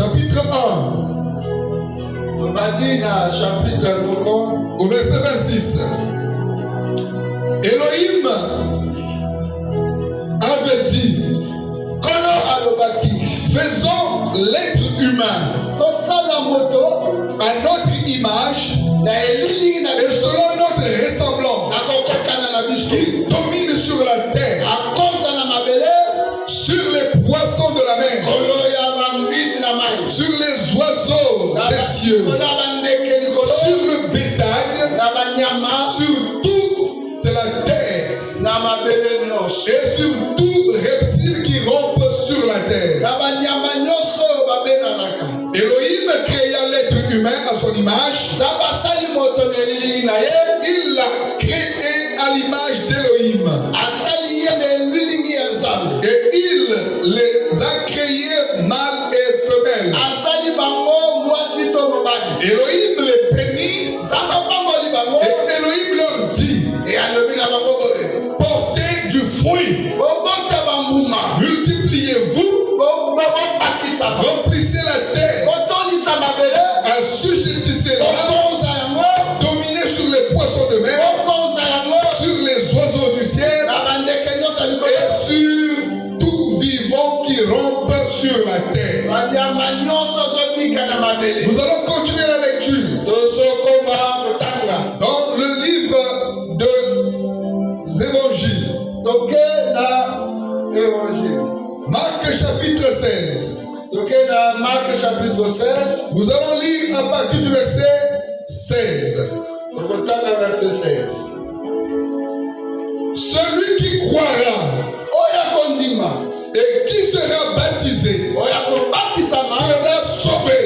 chapitre 1, au verset 26. Elohim avait dit, faisons l'être humain à notre image et selon notre ressemblance, qui domine sur la terre, sur les poissons de la mer, sur les oiseaux des cieux, sur le bétail, sur toute la terre, et sur tout reptile qui rampe sur la terre. Elohim créa l'être humain à son image. Il l'a créé à l'image d'Elohim. Et il les a créés mâles et femelles. Elohim les bénit. Et Elohim leur dit, portez du fruit, multipliez-vous, remplissez la terre, assujettissez-la, dominez sur les poissons de mer, sur les oiseaux du ciel et sur tout vivant qui rampe sur la terre. Nous allons continuer la lecture dans le livre des évangiles. Marc chapitre 16. Nous allons lire à partir du verset 16. Celui qui croira et qui sera baptisé sera sauvé.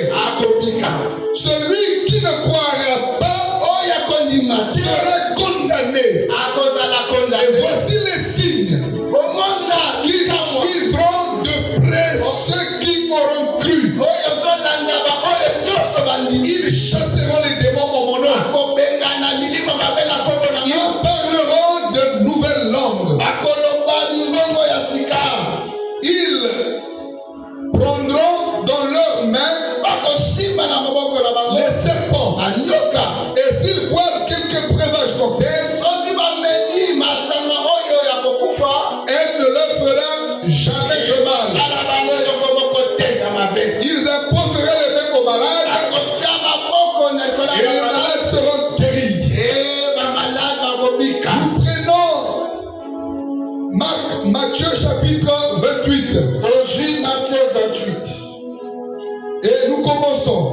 Celui qui ne croira pas sera condamné. Et voici les signes qui suivront de près ceux qui auront cru. Ils chasseront les démons en mon nom. Ils parleront de nouvelles langues. Ils prendront dans leurs mains les serpents. Et s'ils boivent quelque breuvage mortel, elle ne leur fera jamais de mal. Ils imposeraient les mains aux malades et les malades seront guéris. Nous prenons Matthieu chapitre 28. Et nous commençons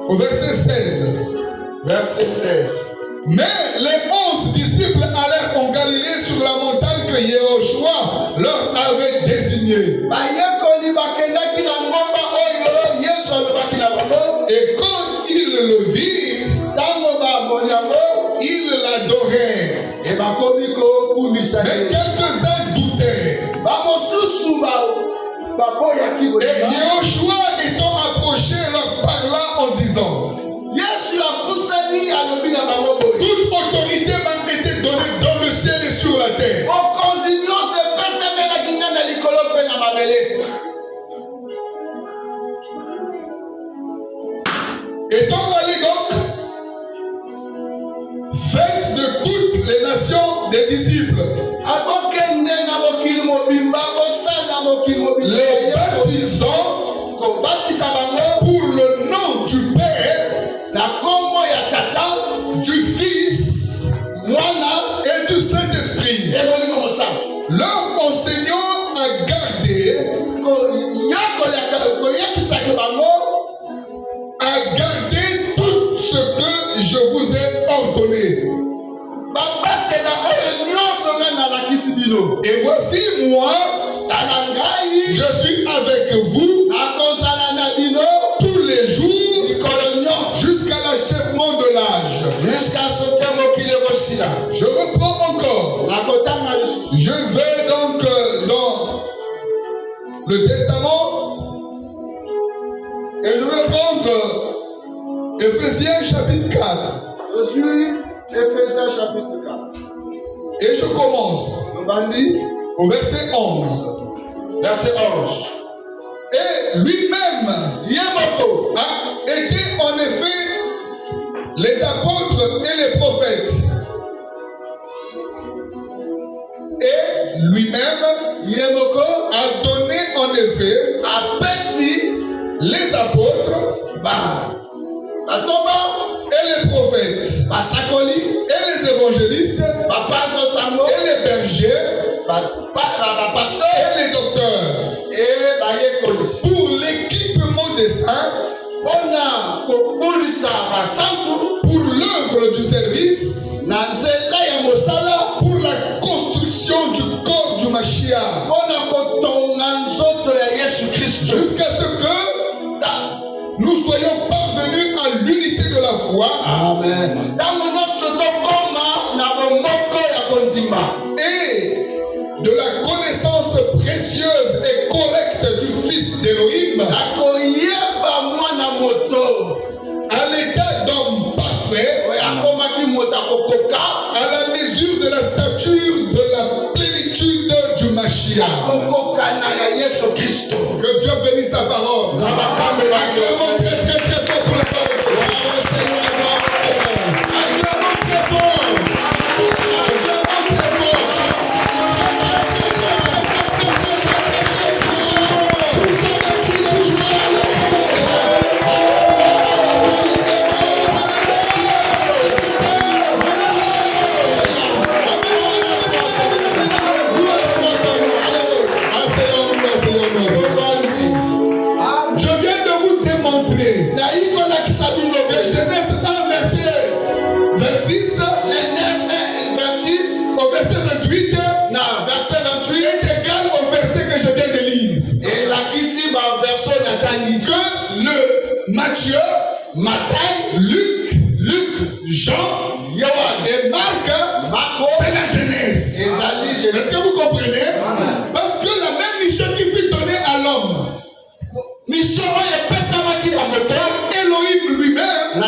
au verset 16. Mais les 11 disciples allèrent en Galilée sur la montagne que Yehoshua leur avait désignée. Et quand ils le virent, ils l'adorèrent. Mais quelques-uns doutèrent. Et Yehoshua étant approché leur parla en disant, toute autorité m'a été donnée dans le ciel et sur la terre. Étant allé donc, faites de toutes les nations des disciples, les baptisant pour le nom du Père, du Fils et du Saint-Esprit, leur enseignant à garder tout ce que je vous ai ordonné. Et voici moi, je suis avec vous tous les jours jusqu'à l'achèvement de l'âge. Je reprends encore. Je vais donc dans le Testament et je vais prendre Éphésiens chapitre 4. Je suis Éphésiens chapitre 4. Et je commence au verset 11. Verset 11. Et lui-même a été en effet les apôtres et les prophètes. Et lui-même a donné en effet les apôtres et les prophètes et les évangélistes et les bergers et les docteurs pour l'équipement des saints, pour l'œuvre du service, pour la construction du corps du Mashiach, jusqu'à ce que nous soyons parvenus à l'unité de la foi. Amen. Et de la connaissance précieuse et correcte du Fils d'Élohim, à l'état d'homme parfait, à la mesure de la stature de la plénitude du Mashiach. Que Dieu bénisse sa parole. Acclamons très très très fort pour la parole de Dieu. Acclamons très fort. Acclamons très fort. Je viens de vous démontrer que Genèse 1 verset 26 au verset 28 est égal au verset que je viens de lire. Que le Matthieu, Luc, Jean et Marc, c'est la Genèse. Est-ce que vous comprenez? Parce que la même mission qui fut donnée à l'homme, par Elohim lui-même,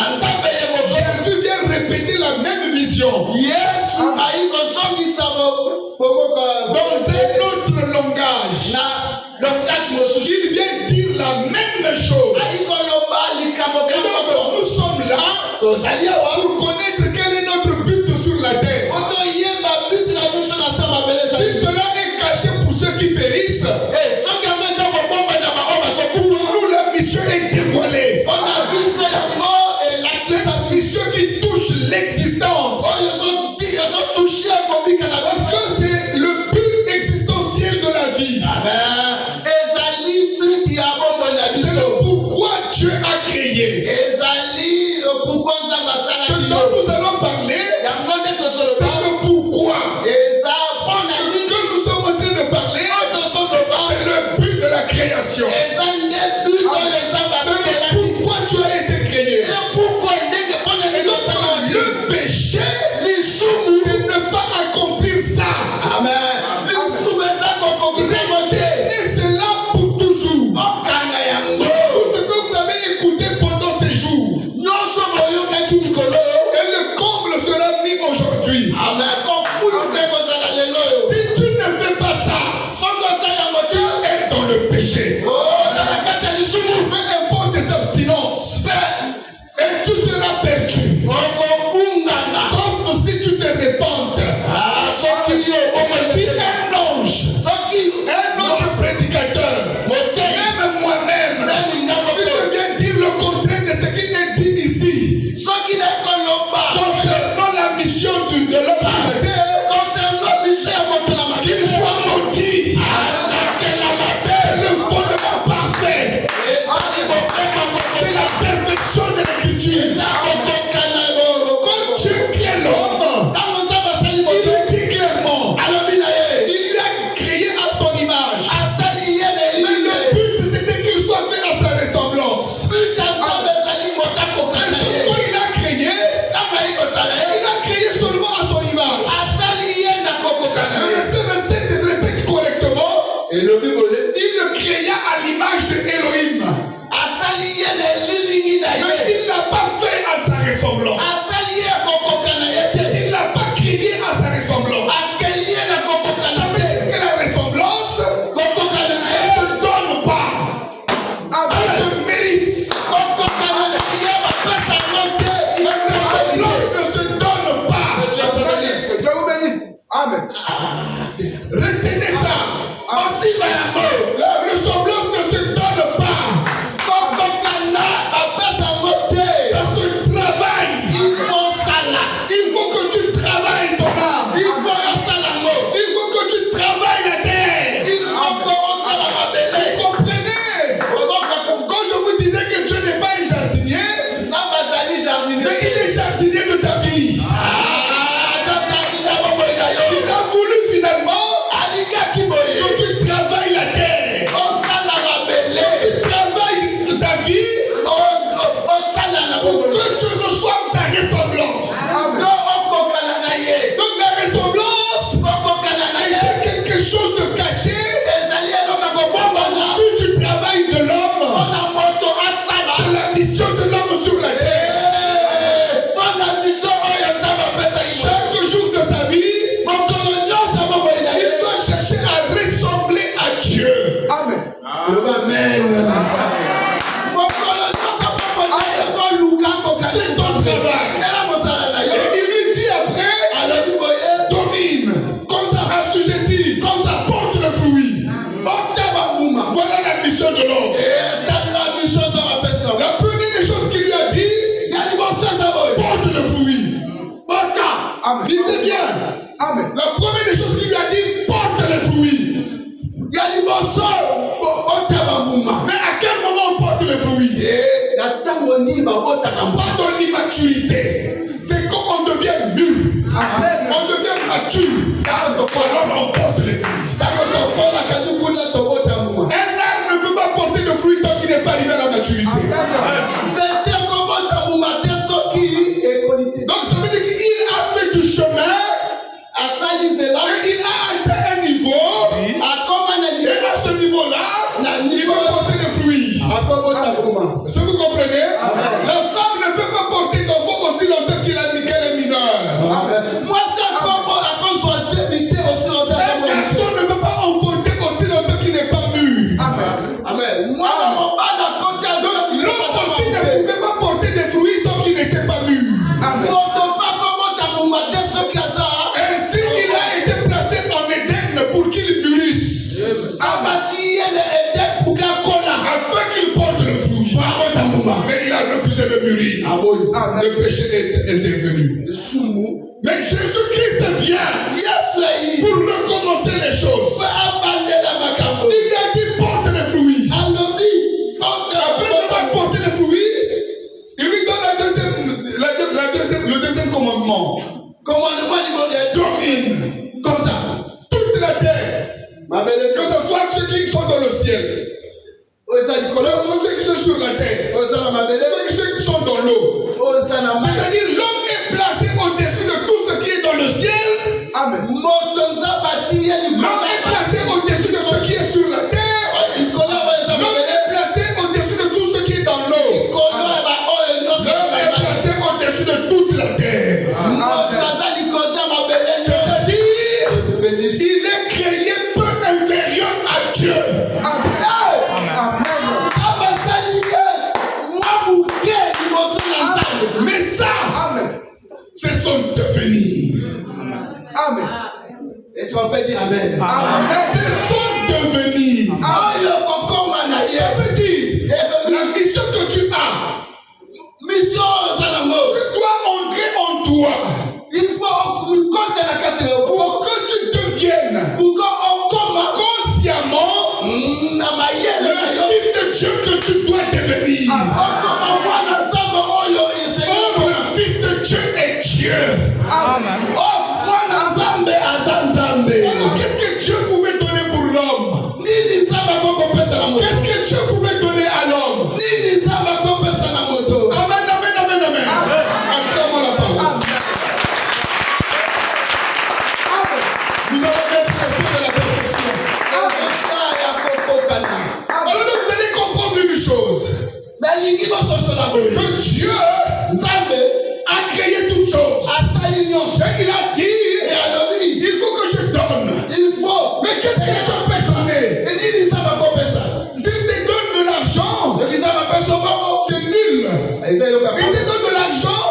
Jésus vient répéter la même vision dans un autre langage. Il vient dire la même chose. Et donc, nous sommes là pour connaître quel est notre but sur la terre. Si cela est caché pour ceux qui périssent, pour nous la mission est dévoilée. C'est sa mission qui touche l'existence. Parce que c'est le but existentiel de la vie. C'est le pourquoi Dieu a créé. Ce dont nous allons parler, c'est le pourquoi. Ce que nous sommes en train de parler, c'est le but de la création. C'est le pourquoi tu as été créé. Et donc, le péché, c'est ne pas accomplir ça. Amen. Et c'est là pour toujours. Tout ce que vous avez écouté pendant ces jours, et le comble sera mis aujourd'hui. Si tu ne fais pas ça, tu es dans le péché. Peu importe tes abstinences, et tu seras perdu. Ton ressemblance ne se donne pas. Que Dieu vous bénisse. Amen. Retenez ça. Aussi, la ressemblance ne se donne pas. Ça se travaille. Il faut que tu travailles ton âme. Il faut que tu travailles la terre. Vous comprenez? Quand je vous disais que Dieu n'est pas un jardinier, mais il est jardinier de ta vie. Il a voulu finalement que tu travailles la terre. Que tu travailles ta vie pour que tu reçoives sa ressemblance. Donc la ressemblance était quelque chose de caché. Si tu travailles de l'homme, c'est la mission de l'homme sur la terre. Chaque jour de sa vie, il doit chercher à ressembler à Dieu. Amen. Amen. C'est ton travail. Et il lui dit après, domine, comme ça, assujettis, comme ça, porte le fruit. Voilà la mission de l'homme. La première des choses qu'il lui a dit, porte le fruit. Amen. Lisez bien. Amen. La première des choses qu'il lui a dit, porte le fruit. Mais à quel moment on porte le fruit? Pas dans l'immaturité. C'est quand on devient mûr. Amen. On devient mature. Alors on porte les fruits. Un arbre ne peut pas porter de fruits tant qu'il n'est pas arrivé à la maturité. Amen. Donc ça veut dire qu'il a fait du chemin et il a atteint un niveau. Et à ce niveau-là, il peut porter des fruits. Est-ce que vous comprenez? La femme ne peut pas porter d'enfant aussi longtemps qu'elle est mineure. Un garçon ne peut pas enfanter aussi longtemps qu'il n'est pas mûr. L'homme aussi ne pouvait pas porter des fruits tant qu'il n'était pas mûr. Ainsi, il a été placé en Éden pour qu'il mûrisse. Afin qu'il porte le fruit. Mais il a refusé de mûrir. Le péché est intervenu. Mais Jésus-Christ vient pour recommencer les choses. Il lui a dit porte les fruits. Après avoir porté les fruits, il lui donne le deuxième commandement. Domine, comme ça, toute la terre. Que ce soit ceux qui sont dans le ciel, que ce soit ceux qui sont sur la terre, ceux qui sont dans l'eau. C'est-à-dire l'homme est placé au-dessus de tout ce qui est dans le ciel. Amen. L'homme est placé au-dessus de ce qui est sur la terre. L'homme est placé au-dessus de tout ce qui est dans l'eau. L'homme est placé au-dessus de toute la terre. C'est-à-dire, il est créé peu inférieur à Dieu. Mais ça, c'est son devenir. Amen. Est-ce qu'on peut dire Amen? Amen. C'est son devenir. Ça veut dire la mission que tu as. Tu dois entrer en toi pour que tu deviennes consciemment le fils de Dieu que tu dois devenir. Or, le fils de Dieu est Dieu. Amen. Qu'est-ce que Dieu pouvait donner pour l'homme? Qu'est-ce que Dieu pouvait donner à l'homme? Amen, amen, amen, amen. Acclamons la parole. Nous allons mettre l'accent de la perfection. Alors vous allez comprendre une chose. Que Dieu a créé toutes choses. Et il a dit, il faut que je donne. Mais qu'est-ce que Dieu peut donner? S'il te donne de l'argent, c'est nul. Il te donne de l'argent,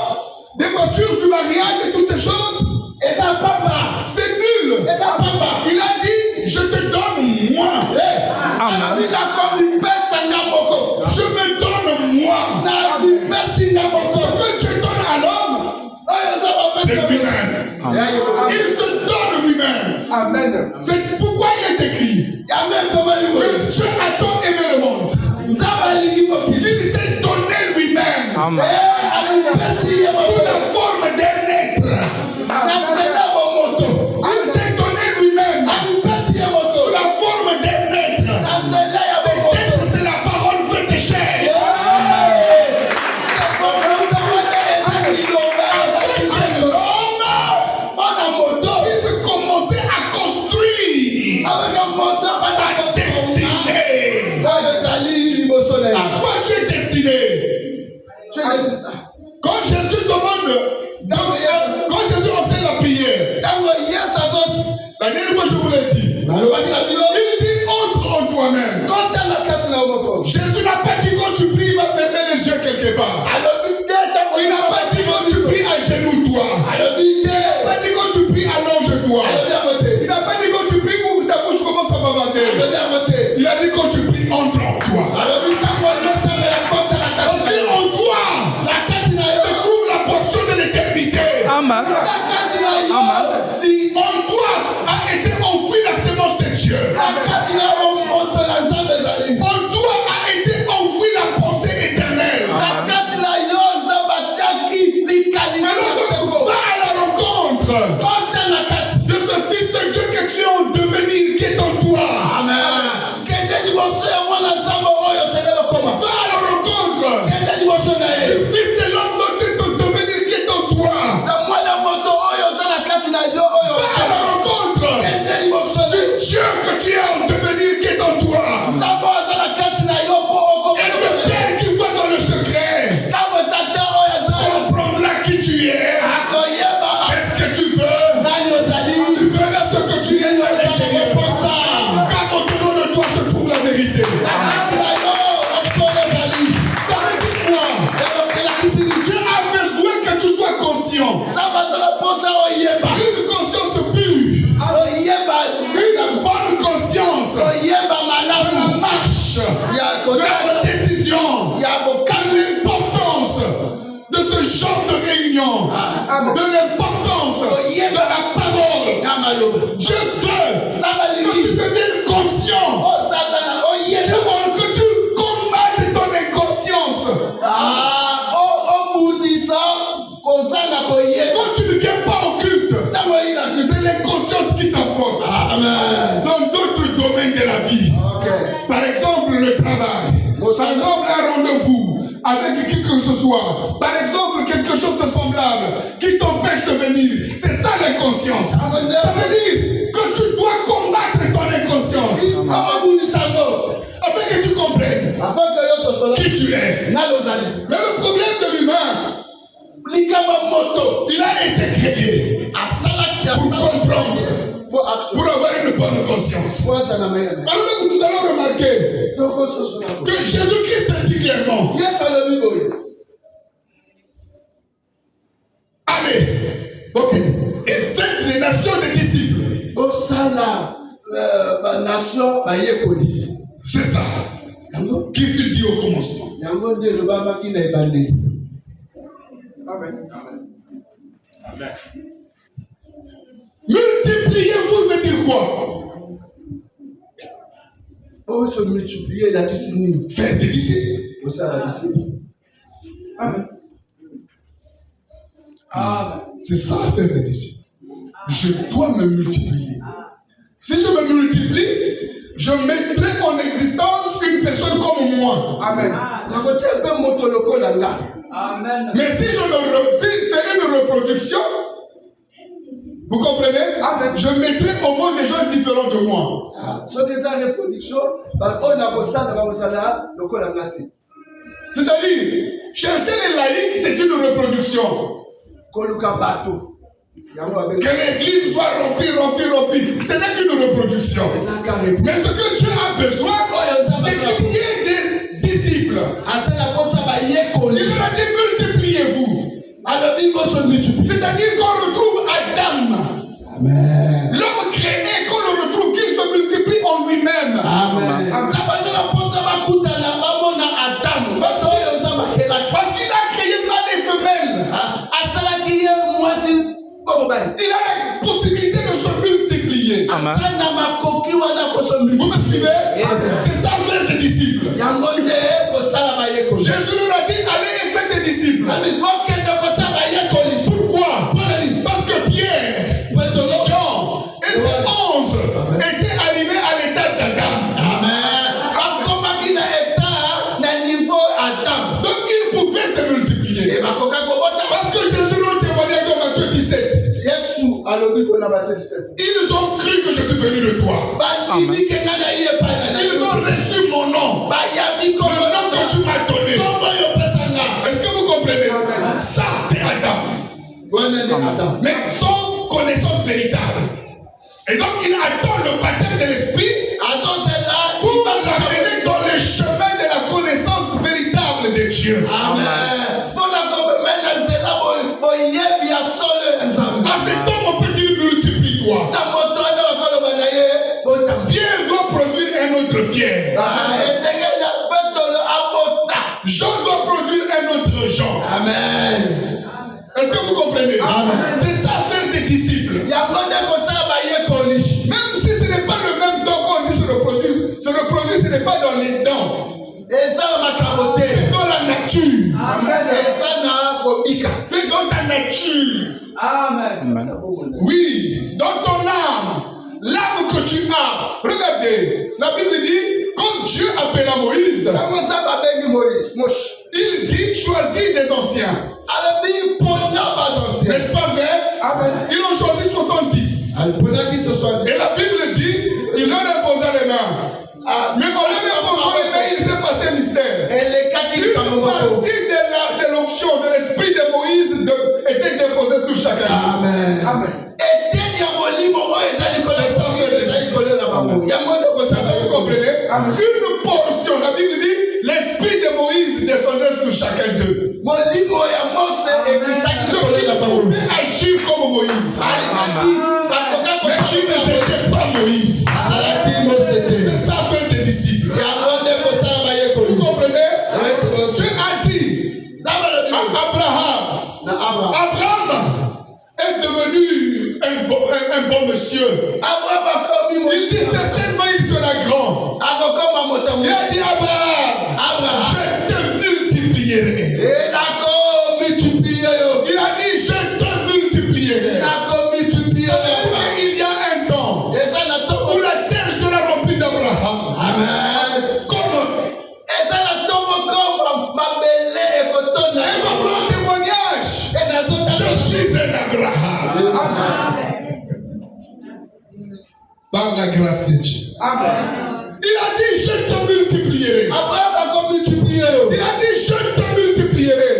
C'est lui-même. Il se donne lui-même. Amen. C'est pourquoi il est écrit que Dieu a tant aimé le monde. Il s'est donné lui-même. Amen. Sous la forme d'un être. Il s'est donné lui-même. Sous la forme d'un être. Cet être, c'est la parole faite chair. Il se commençait à construire sa destinée. À quoi tu es destiné? Quand Jésus demande, quand Jésus enseigne la prière, la dernière fois je vous l'ai dit, il dit entre en toi-même. Jésus n'a pas dit quand tu pries, il va fermer les yeux quelque part. Il n'a pas dit quand tu pries à genoux toi. Il n'a pas dit quand tu pries allonge-toi. Il n'a pas dit quand tu pries ouvre ta bouche commence à bavarder. Il a dit quand tu pries entre en toi. Parce qu'en toi se trouve la portion de l'éternité. Amen. En toi a été enfouie la semence de Dieu. En toi a été enfouie la pensée éternelle. Alors va à la rencontre de ce Fils de Dieu que tu es en devenir, qui est en toi. Va à la rencontre du Fils de l'homme dont tu es en devenir, qui est en toi. Va à la rencontre du Dieu que tu es en devenir, qui est en toi. Et le Père qui voit dans le secret comprendra qui tu es. Qu'est-ce que tu veux? Tu verras ce que tu es dans l'intérieur. Car au-dedans de toi se trouve la vérité. Ça veut dire quoi? Dieu a besoin que tu sois conscient. Une conscience pure. Une bonne conscience de la marche, de la décision, de l'importance de ce genre de réunion, de l'importance de la parole. Dieu veut que tu deviennes conscient. Dieu veut que tu combattes ton inconscience. Quand tu ne viens pas au culte, c'est l'inconscience qui t'apporte. Dans d'autres domaines de la vie. Par exemple, le travail. Par exemple, un rendez-vous avec qui que ce soit. Par exemple, quelque chose de semblable qui t'empêche de venir. C'est ça l'inconscience. Ça veut dire que tu dois combattre ton inconscience. Afin que tu comprennes qui tu es. Mais le problème de l'humain, il a été créé pour comprendre, pour avoir une bonne conscience. Alors nous allons remarquer que Jésus-Christ dit clairement, allez, et faites des nations des disciples. C'est ça qui fut dit au commencement. Amen. Multipliez-vous veut dire quoi? Se multiplier la discipline. Faire des disciples. Amen. C'est ça faire des disciples. Je dois me multiplier. Si je me multiplie, je mettrai en existence une personne comme moi. Amen. Amen. Mais si c'est une reproduction, vous comprenez? Amen. Je mettrai au monde des gens différents de moi. C'est-à-dire, chercher les laïcs, c'est une reproduction. Que l'église soit remplie, ce n'est qu'une reproduction. Mais ce que Dieu a besoin, c'est qu'il y ait des disciples. Il leur a dit multipliez-vous. C'est-à-dire qu'on retrouve Adam. Amen. L'homme créé, qu'on le retrouve, qu'il se multiplie en lui-même. Amen. Parce qu'il a créé mâle et femelle. Il a la possibilité de se multiplier. Amen. Vous me suivez? C'est ça faire des disciples. Jésus leur a dit, allez et faites des disciples. Pourquoi? Parce que Pierre, Jean et ses 11 étaient arrivés à l'état d'Adam. Donc ils pouvaient se multiplier. Parce que Jésus leur témoignait dans Matthieu 17. Ils ont cru que je suis venu de toi. Amen. Ils ont reçu mon nom. Le nom que tu m'as donné. Est-ce que vous comprenez? Ça, c'est Adam. Mais sans connaissance véritable. Et donc, il attend le baptême de l'esprit pour l'amener dans le chemin de la connaissance véritable de Dieu. À cet homme, on peut dire multiplie-toi. Pierre doit produire un autre Pierre. Jean doit produire un autre Jean. Amen. Est-ce que vous comprenez? Amen. C'est ça faire des disciples. Même si ce n'est pas le même don qu'on dit se reproduire, ce n'est pas dans les dents. C'est dans la nature. C'est dans ta nature. Amen. Oui, dans ton âme. L'âme que tu as. Regardez, la Bible dit, quand Dieu appela Moïse, il dit, choisis des anciens. N'est-ce pas vrai? Ils ont choisi 70. Et la Bible dit, il leur imposa les mains. Mais au lieu d'imposer les mains, il s'est passé un mystère. Une partie de l'onction, de l'esprit de Moïse était déposée sur chacun. Amen. Vous comprenez? Une portion, la Bible dit, l'esprit de Moïse descendait sur chacun d'eux. Donc il pouvait agir comme Moïse. Mais il ne c'était pas Moïse. C'est ça faire des disciples. Vous comprenez? Dieu a dit à Abraham est devenu un bon monsieur. Il dit certainement il sera grand. Il a dit Abraham, je te multiplierai. Il a dit je te multiplierai. Il y a un temps où la terre sera remplie d'Abraham. Comme et je vous rends témoignage. Je suis un Abraham. Par la grâce de Dieu. Il a dit je te multiplierai. Il a dit je te multiplierai.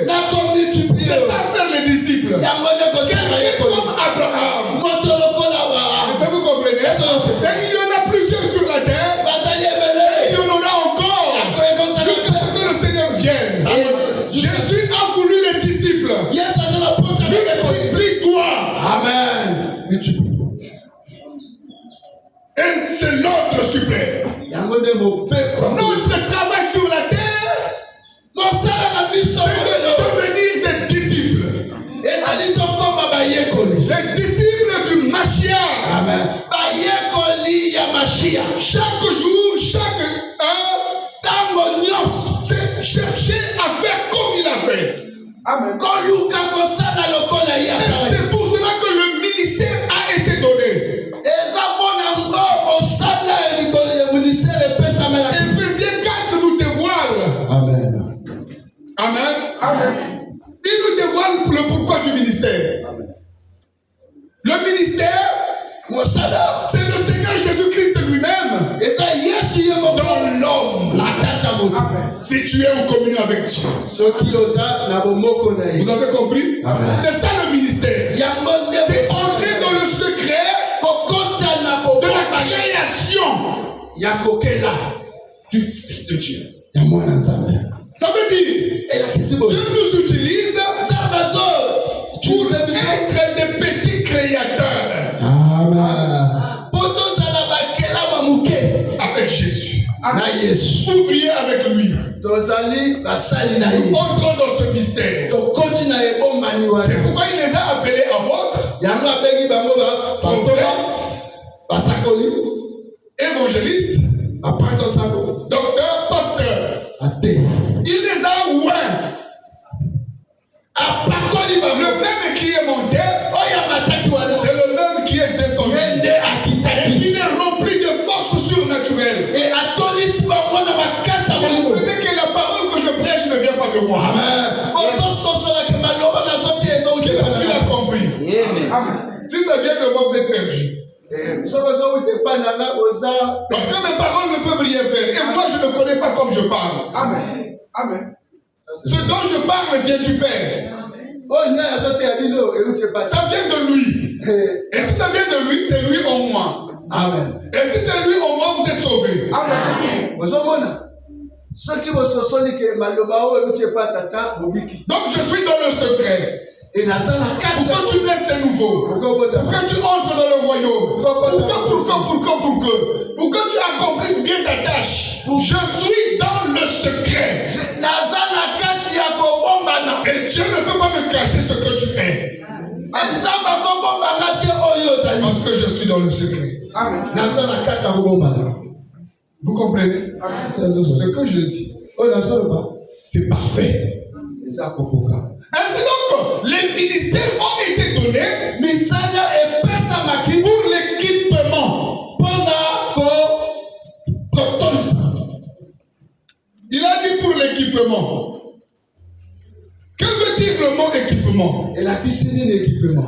C'est ça faire les disciples. Quelqu'un comme Abraham. Est-ce que vous comprenez? Et il y en a plusieurs sur la terre. Et il y en aura encore. Jusqu'à ce que le Seigneur vienne. Jésus a voulu les disciples. Multiplie-toi. Amen. Et c'est notre suprême. Notre travail sur la terre, c'est de devenir des disciples. Les disciples du Mashiach. Chaque jour, chaque heure, c'est chercher à faire comme il a fait. C'est pour cela que le ministère a été donné. Éphésiens 4 nous dévoile. Amen. Il nous dévoile le pourquoi du ministère. Le ministère, c'est le Seigneur Jésus-Christ lui-même dans l'homme. Si tu es en communion avec Dieu. Vous avez compris? C'est ça le ministère. C'est entrer dans le secret de la création du Fils de Dieu. Ça veut dire, Dieu nous utilise pour être des petits créateurs. Avec Jésus. Ouvrier avec lui. Entrons dans ce mystère. C'est pourquoi il les a appelés apôtres. évangéliste, docteur, pasteur. Il les a ouverts. Le même qui est monté, c'est le même qui est descendu. Et il est rempli de force surnaturelle. Comprenez que la parole que je prêche ne vient pas de moi. Tu l'as compris. Si ça vient de moi, vous êtes perdu. Parce que mes paroles ne peuvent rien faire. Et moi, je ne connais pas comme je parle. Amen. Amen. Ce dont je parle vient du Père. Ça vient de lui. Et si ça vient de lui, c'est lui en moi. Amen. Et si c'est lui en moi, vous êtes sauvés. Amen. Donc je suis dans le secret. Pourquoi tu naisses de nouveau? Pourquoi tu entres dans le royaume? Pourquoi tu accomplisses bien ta tâche? Je suis dans le secret. Et Dieu ne peut pas me cacher ce que tu es. Parce que je suis dans le secret. Vous comprenez? Ce que je dis, c'est parfait. Ainsi donc, les ministères ont été donnés pour l'équipement. Il a dit pour l'équipement. Que veut dire le mot équipement?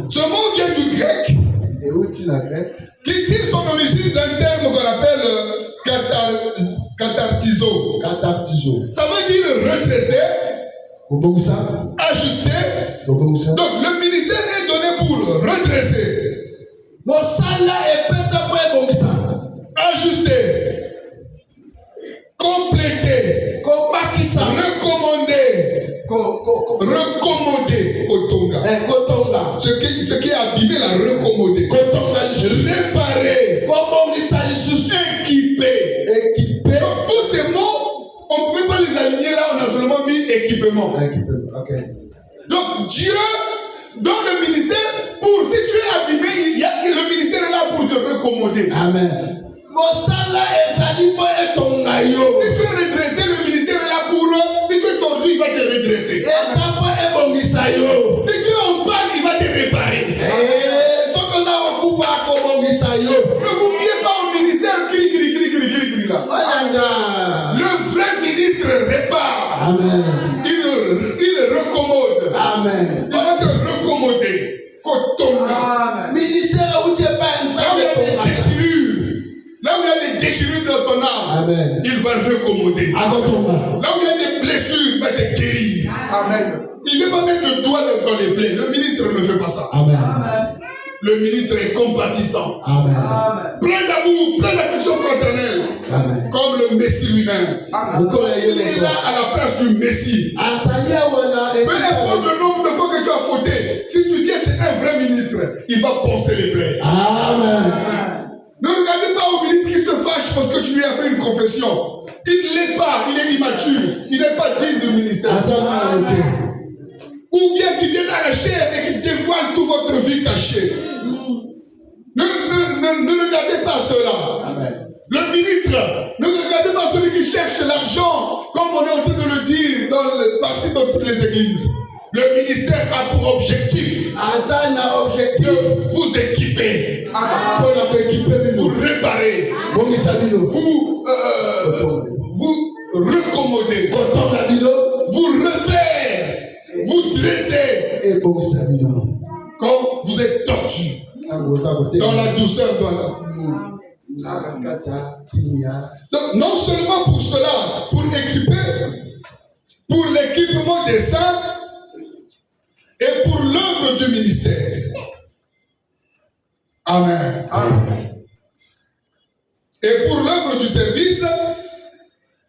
Ce mot vient du grec qui tire son origine d'un terme qu'on appelle cathartizo. Ça veut dire redresser, ajuster. Donc le ministère est donné pour redresser, ajuster, compléter, recommander, ce qui est abîmé, la recommander, réparer, équiper. Donc, tous ces mots, on ne pouvait pas les aligner là, on a seulement mis équipement. Donc Dieu donne le ministère si tu es abîmé, le ministère est là pour te recommander. Amen. Si tu es redressé, le ministère est là pour si tu es tordu, il va te redresser. Si tu es en panne, il va te réparer. Ne vous fiez pas au ministère cri là. Le vrai ministre répare. Amen. Il recommode. Amen. Il va te recommoder. Là où il y a des déchirures dans ton âme, Amen. Il va recommoder. Là où il y a des blessures, il va te guérir. Amen. Il ne veut pas mettre le doigt dans les plaies. Le ministre ne fait pas ça. Amen. Le ministre est compatissant. Amen. Plein d'amour, plein d'affection fraternelle. Amen. Comme le Messie lui-même. Il est là à la place du Messie. Peu importe le nombre de fois que tu as fauté, si tu viens chez un vrai ministre, il va poncer les plaies. Amen. Ne regardez pas au ministre qui se fâche parce que tu lui as fait une confession. Il ne l'est pas, il est immature, il n'est pas digne du ministère. Ou bien qu'il vienne à la chair et qu'il dévoile toute votre vie cachée. Ne regardez pas cela. Amen. Le ministre, ne regardez pas celui qui cherche l'argent, comme on est en train de le dire dans toutes les églises. Le ministère a pour objectif de vous équiper, vous réparer, vous recommoder, vous refaire, vous dresser quand vous êtes tordu dans la douceur de l'amour. Donc non seulement pour cela, pour équiper, pour l'équipement des saints et pour l'œuvre du ministère. Amen. Amen. Et pour l'œuvre du service,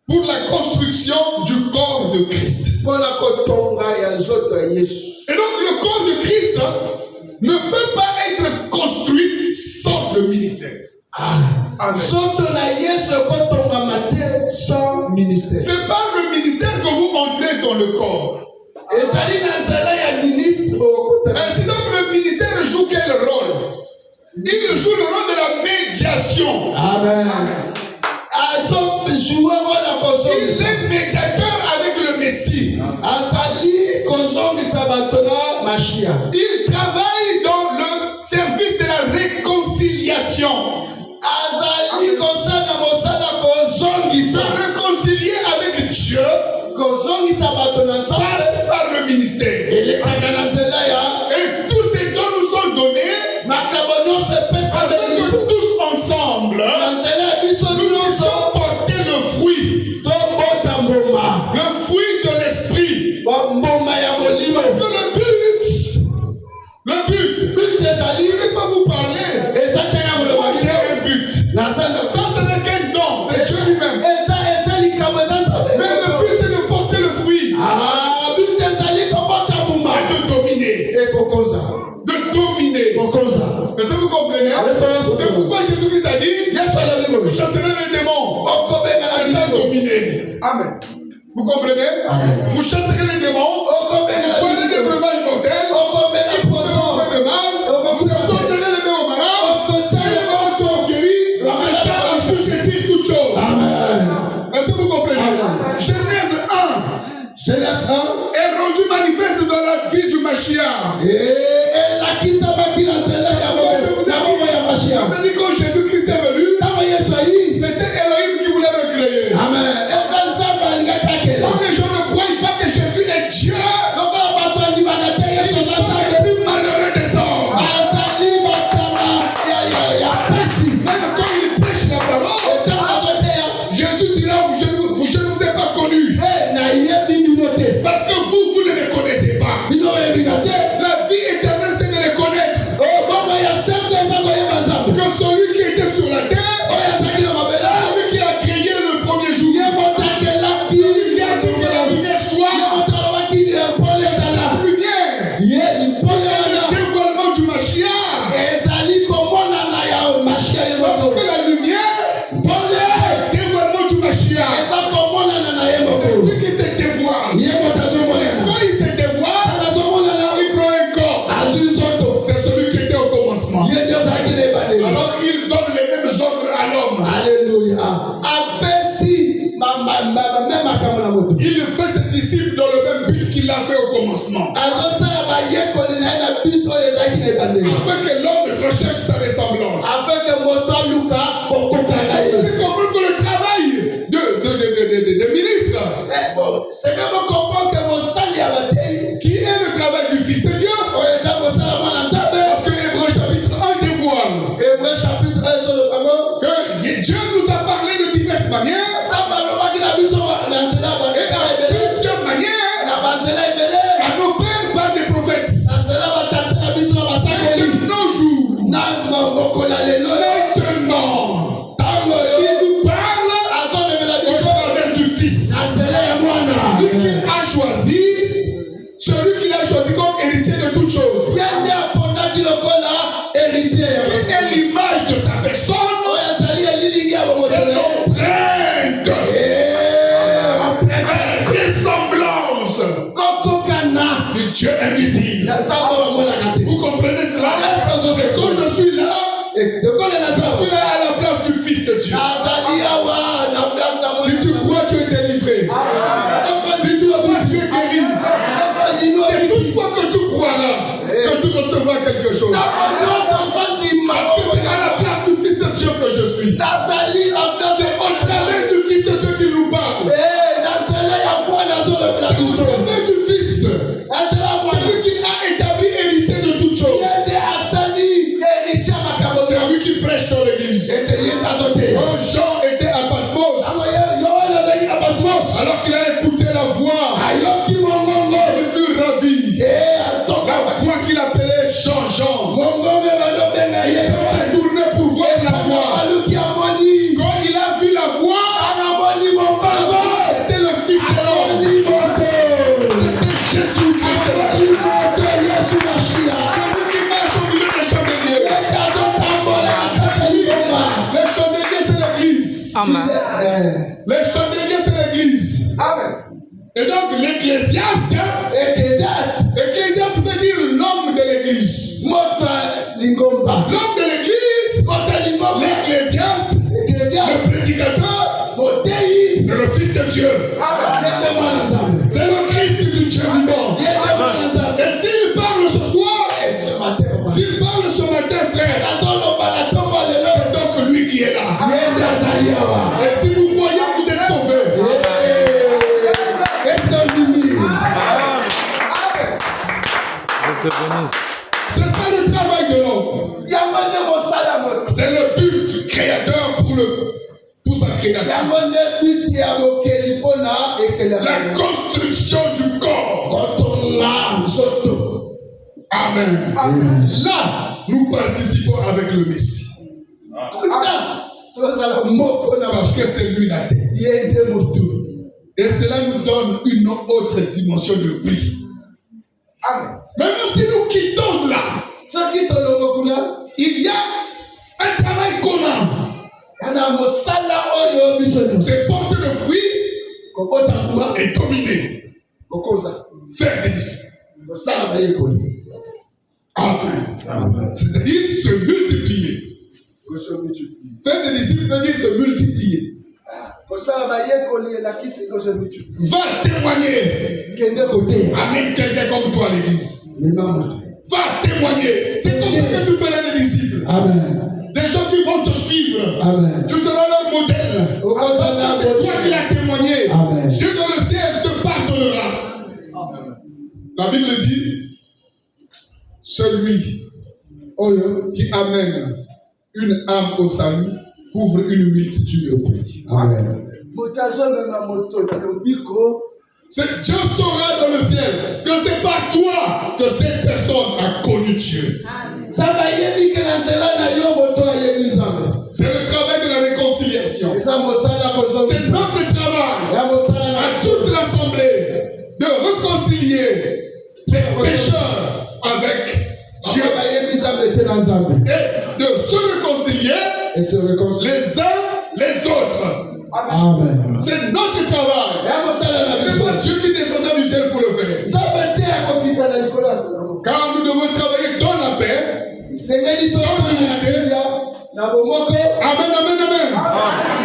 pour la construction du corps de Christ. Et donc le corps de Christ ne peut pas être construit sans le ministère. Amen. C'est par le ministère que vous entrez dans le corps. Ainsi donc le ministère joue quel Il joue le rôle de la médiation. Amen. Il est médiateur avec le Messie. Il travaille dans le service de la réconciliation. Se réconcilier avec Dieu passe par le ministère. Et tous ces dons nous sont donnés afin que tous ensemble nous puissions porter le fruit de l'esprit. Parce que le but, je ne vais pas vous parler. J'ai un but. Ça, ce n'est qu'un don, c'est Dieu lui-même. Mais le but, c'est de porter le fruit. Et de dominer. De dominer. Est-ce que vous comprenez? C'est pourquoi Jésus-Christ a dit, vous chasserez les démons. C'est ça, dominer. Amen. Vous comprenez? Amen. Vous chasserez les démons. Vous prenez des breuvages mortels. Vous ferez de mal. Vous apporterez les mains aux malades. Et les malades seront guéris. C'est ça, assujettir toutes choses. Amen. Est-ce que vous comprenez? Genèse 1 est rendu manifeste dans la vie du Mashiach. On a dit quand Jésus-Christ est venu, c'était Elohim qui voulait le créer. Quand les gens ne croient pas que Jésus est Dieu, ils sont les plus malheureux des hommes. Même quand il prêche la parole, Jésus dira, je ne vous ai pas connu. Parce que vous ne les connaissez pas. La vie éternelle, c'est de les connaître. Que celui qui était sur la terre, celui qui a créé le premier jour, celui qui a dit que la lumière soit la lumière, le dévoilement du Mashiach. Parce que la lumière, le dévoilement du Mashiach, c'est lui qui se dévoile. Quand il se dévoile, il prend un corps. C'est celui qui était au commencement. Alors il donne les mêmes ordres à l'homme. Alléluia. Il fait ses disciples dans le même but qu'il l'a fait au commencement. Afin que l'homme recherche sa ressemblance. Vous devez comprendre que le travail de ministre, qui est le travail du Fils de Dieu, parce que Hébreu chapitre 1 dévoile que Dieu nous a parlé de diverses manières et à plusieurs manières à nos pères par des prophètes. Et de nos jours, maintenant, il nous parle au travers du Fils. Lui qu'il a choisi, celui qu'il a choisi comme héritier de toutes choses. Qui est l'image de sa personne et l'empreinte. Ressemblance du Dieu invisible. Vous comprenez cela? C'est quand je suis là, à la place du Fils de Dieu. Si tu crois, tu es délivré. Si tu crois, tu es guéri. C'est toutefois que tu crois là, que tu recevras quelque chose. Parce que c'est à la place du Fils de Dieu que je suis. C'est au travers du Fils de Dieu qu'il nous parle. C'est au travers du Fils. C'est lui qui a établi héritier de toutes choses. C'est lui qui prêche dans l'église. Quand Jean était à Patmos, alors qu'il a écouté la voix, il fut ravi. La voix qu'il appelait Jean. Il s'est retourné pour voir la voix. Quand il a vu la voix, c'était le Fils de l'homme. C'était Jésus-Christ. Celui qui marche au milieu des chandeliers. Les chandeliers, c'est l'église. Amen. Les chandeliers, c'est l'église. Amen. Et donc l'ecclésiaste veut dire l'homme de l'église. L'homme de l'église S'il parle ce matin, frère, c'est donc lui qui est là. Et si vous croyez que vous êtes sauvés, Je te bénisse. c'est ça le travail de l'homme. C'est le but du Créateur pour sa créature. La construction du corps. Amen. Là, nous participons avec le Messie. Parce que c'est lui la tête. Et cela nous donne une autre dimension de prix. Maintenant, si nous quittons là, il y a un travail commun. C'est porter le fruit et dominer. Faire des disciples. Amen. C'est-à-dire se multiplier. Faire des disciples veut dire se multiplier. Va témoigner. Amène quelqu'un comme toi à l'église. Va témoigner. C'est comme ça que tu feras des disciples. Amen. Des gens qui vont te suivre. Amen. Tu seras leur modèle. Parce que c'est toi qui l'as témoigné. Amen. Dieu dans le ciel te pardonnera. La Bible dit, celui qui amène une âme au salut couvre une multitude de péchés. Amen. Dieu saura dans le ciel que c'est pas toi que cette personne a connu Dieu. C'est le travail de la réconciliation. C'est notre travail à toute l'assemblée de réconcilier les pécheurs avec Dieu et de se réconcilier les uns les autres. Amen. C'est notre travail. Ce n'est pas Dieu qui descendra du ciel pour le faire. Car nous devons travailler dans la paix, dans l'unité. Amen, amen, amen.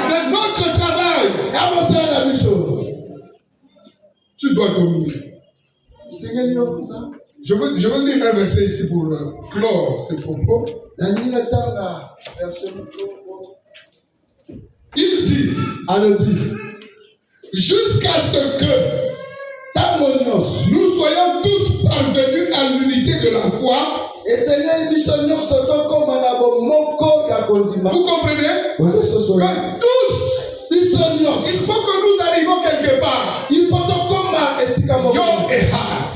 C'est notre travail. Tu dois dominer. Je veux lire un verset ici pour clore ces propos. Il dit, jusqu'à ce que nous soyons tous parvenus à l'unité de la foi. Vous comprenez? Que tous, il faut que nous arrivions quelque part. Yom et Had.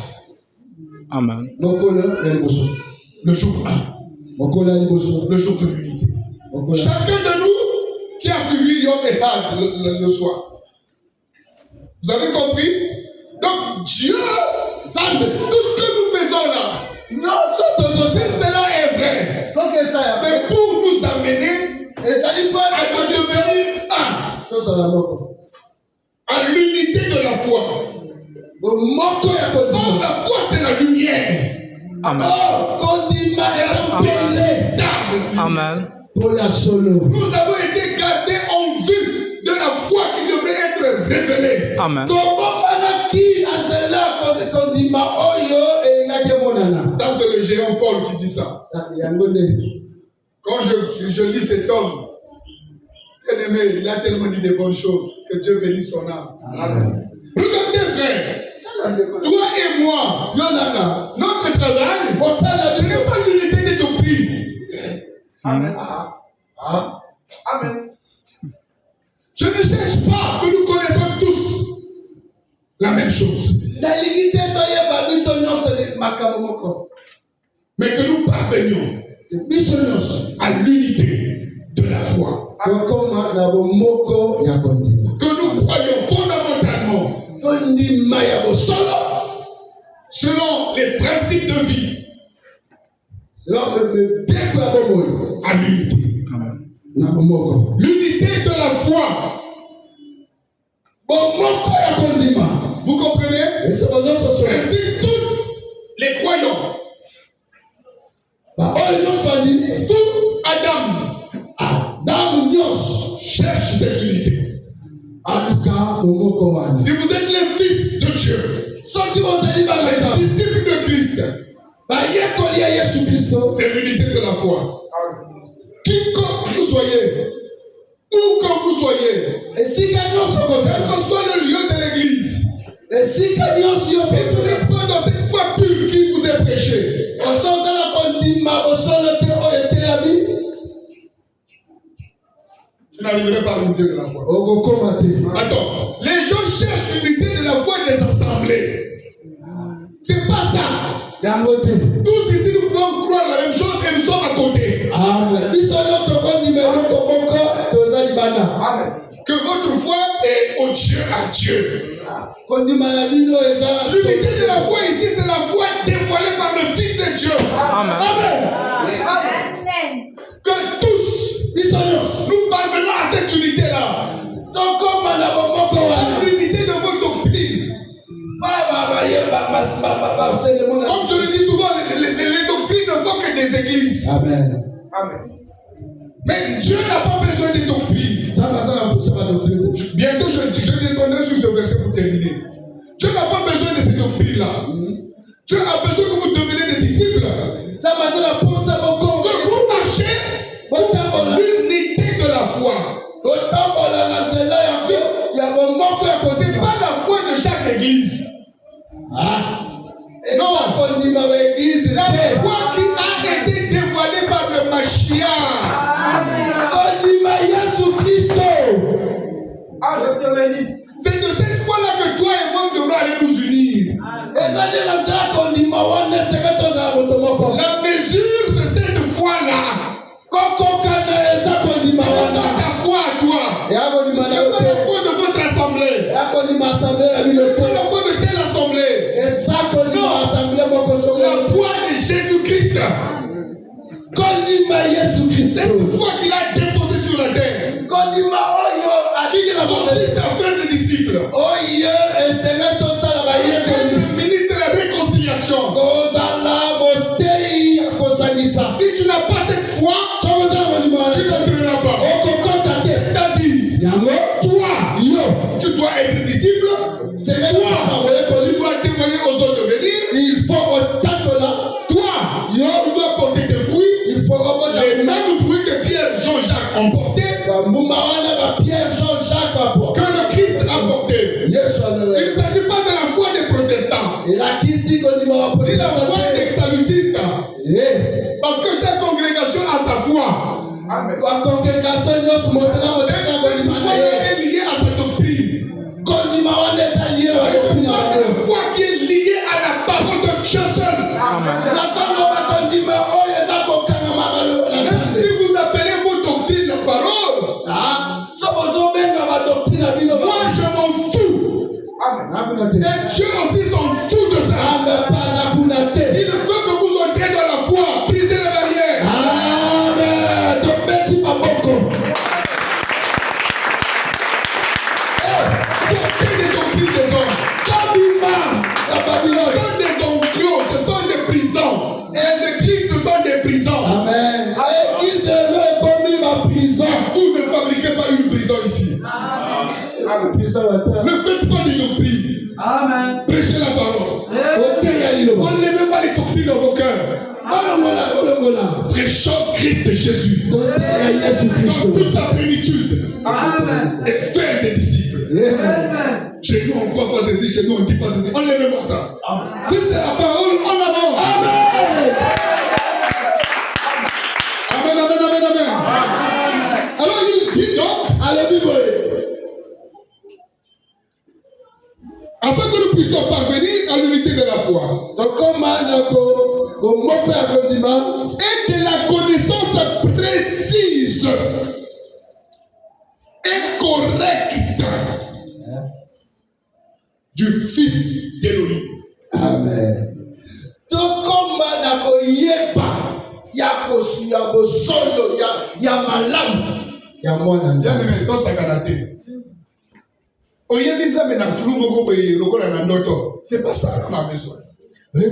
Amen. Le jour 1. Le jour de l'unité. Chacun de nous qui a suivi Yom et Had le soir. Vous avez compris? Donc Dieu, tout ce que nous faisons là, si cela est vrai, c'est pour nous amener à devenir à l'unité de la foi. Donc la foi, c'est la lumière. Amen. Amen. Nous avons été gardés en vue de la foi qui devrait être révélée. Amen. Ça, c'est le géant Paul qui dit ça. Quand je lis cet homme, bien aimé, il a tellement dit de bonnes choses. Que Dieu bénisse son âme. Amen. Regardez, frère. Toi et moi, notre travail, ce n'est pas l'unité des doctrines. Amen. Amen. Je ne cherche pas que nous connaissons tous la même chose. Mais que nous parvenions à l'unité de la foi. Que nous croyons fondamentalement selon les principes de vie à l'unité. L'unité de la foi. Vous comprenez? Ainsi tous les croyants, tout Adam cherche cette unité. Si vous êtes les fils de Dieu, les disciples de Christ, C'est l'unité de la foi. Quiconque vous soyez, où que vous soyez, quel que soit le lieu de l'église, si vous n'êtes pas dans cette foi pure qui vous est prêchée, je n'arriverai pas à l'unité de la foi. Attends, les gens cherchent l'unité de la foi des assemblées. C'est pas ça. Tous ici nous pouvons croire la même chose et nous sommes à côté. Amen. Que votre foi est au Dieu à Dieu. L'unité de la foi ici, c'est la foi dévoilée par le Fils de Dieu. Amen. Amen. Que tous, nous parvenons à cette unité-là. L'unité de vos doctrines. Comme je le dis souvent, les doctrines ne font que des églises. Amen. Mais Dieu n'a pas besoin des doctrines. Bientôt, je descendrai sur ce verset pour terminer. Dieu n'a pas besoin de ces doctrines-là. Dieu a besoin que vous deveniez des disciples. Que vous marchez pour l'unité de la foi. C'est pas la foi de chaque église. Non. La foi qui a été dévoilée par le Mashiach. C'est de cette foi-là que toi et moi devons aller nous unir. La mesure, c'est cette foi-là. Ta foi à toi. C'est pas la foi de votre assemblée. C'est pas la foi de telle assemblée. La foi de Jésus-Christ. Cette foi qu'il a déposée sur la terre. Qui consiste à faire des disciples. Le ministre de la réconciliation. Si tu n'as pas cette foi, tu n'entreras pas. C'est-à-dire, toi, tu dois être disciple. Tu dois témoigner aux autres de venir. Toi, tu dois porter tes fruits. Les mêmes fruits que Pierre, Jean-Jacques ont portés. Que le Christ a porté. Il ne s'agit pas de la foi des protestants. Ni la foi des salutistes. Parce que chaque congrégation a sa foi. Cette foi est liée à sa doctrine. Une foi qui est liée à la parole de Dieu seul. Même si vous appelez vos doctrines la parole, moi je m'en fous. Et Dieu aussi s'en fout de ça. Il veut que vous entriez dans la foi, brisez les barrières. Sortez des doctrines des hommes. Ce sont des enclos, ce sont des prisons. Les églises, ce sont des prisons. Vous ne fabriquez pas une prison ici. Ne faites pas des doctrines. Amen. Prêchez la parole. Enlevez pas les doctrines dans vos cœurs. Prêchons Christ Jésus dans toute la plénitude. Amen. Et faire des disciples. Amen. Chez nous, on ne croit pas ceci, chez nous, on ne dit pas ceci. Enlevez-moi ça. Si c'est la parole, on avance. Amen. Alors il dit donc, afin que nous puissions parvenir à l'unité de la foi et de la connaissance précise et correcte du Fils d'Élohim. Amen. Bien-aimé, ça karaté. C'est pas ça qu'on a besoin. Une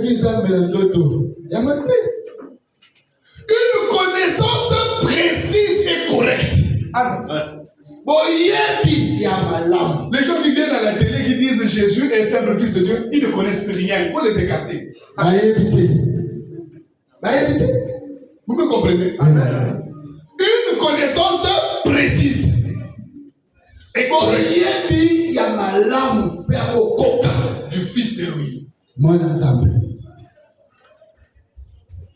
connaissance précise et correcte. Les gens qui viennent à la télé qui disent Jésus est simple fils de Dieu, ils ne connaissent rien. Il faut les écarter. Vous me comprenez? Amen. Une connaissance précise. Et Oyebi ya malamu pe akokoka du fils d'Élohim. mwana Nzambe.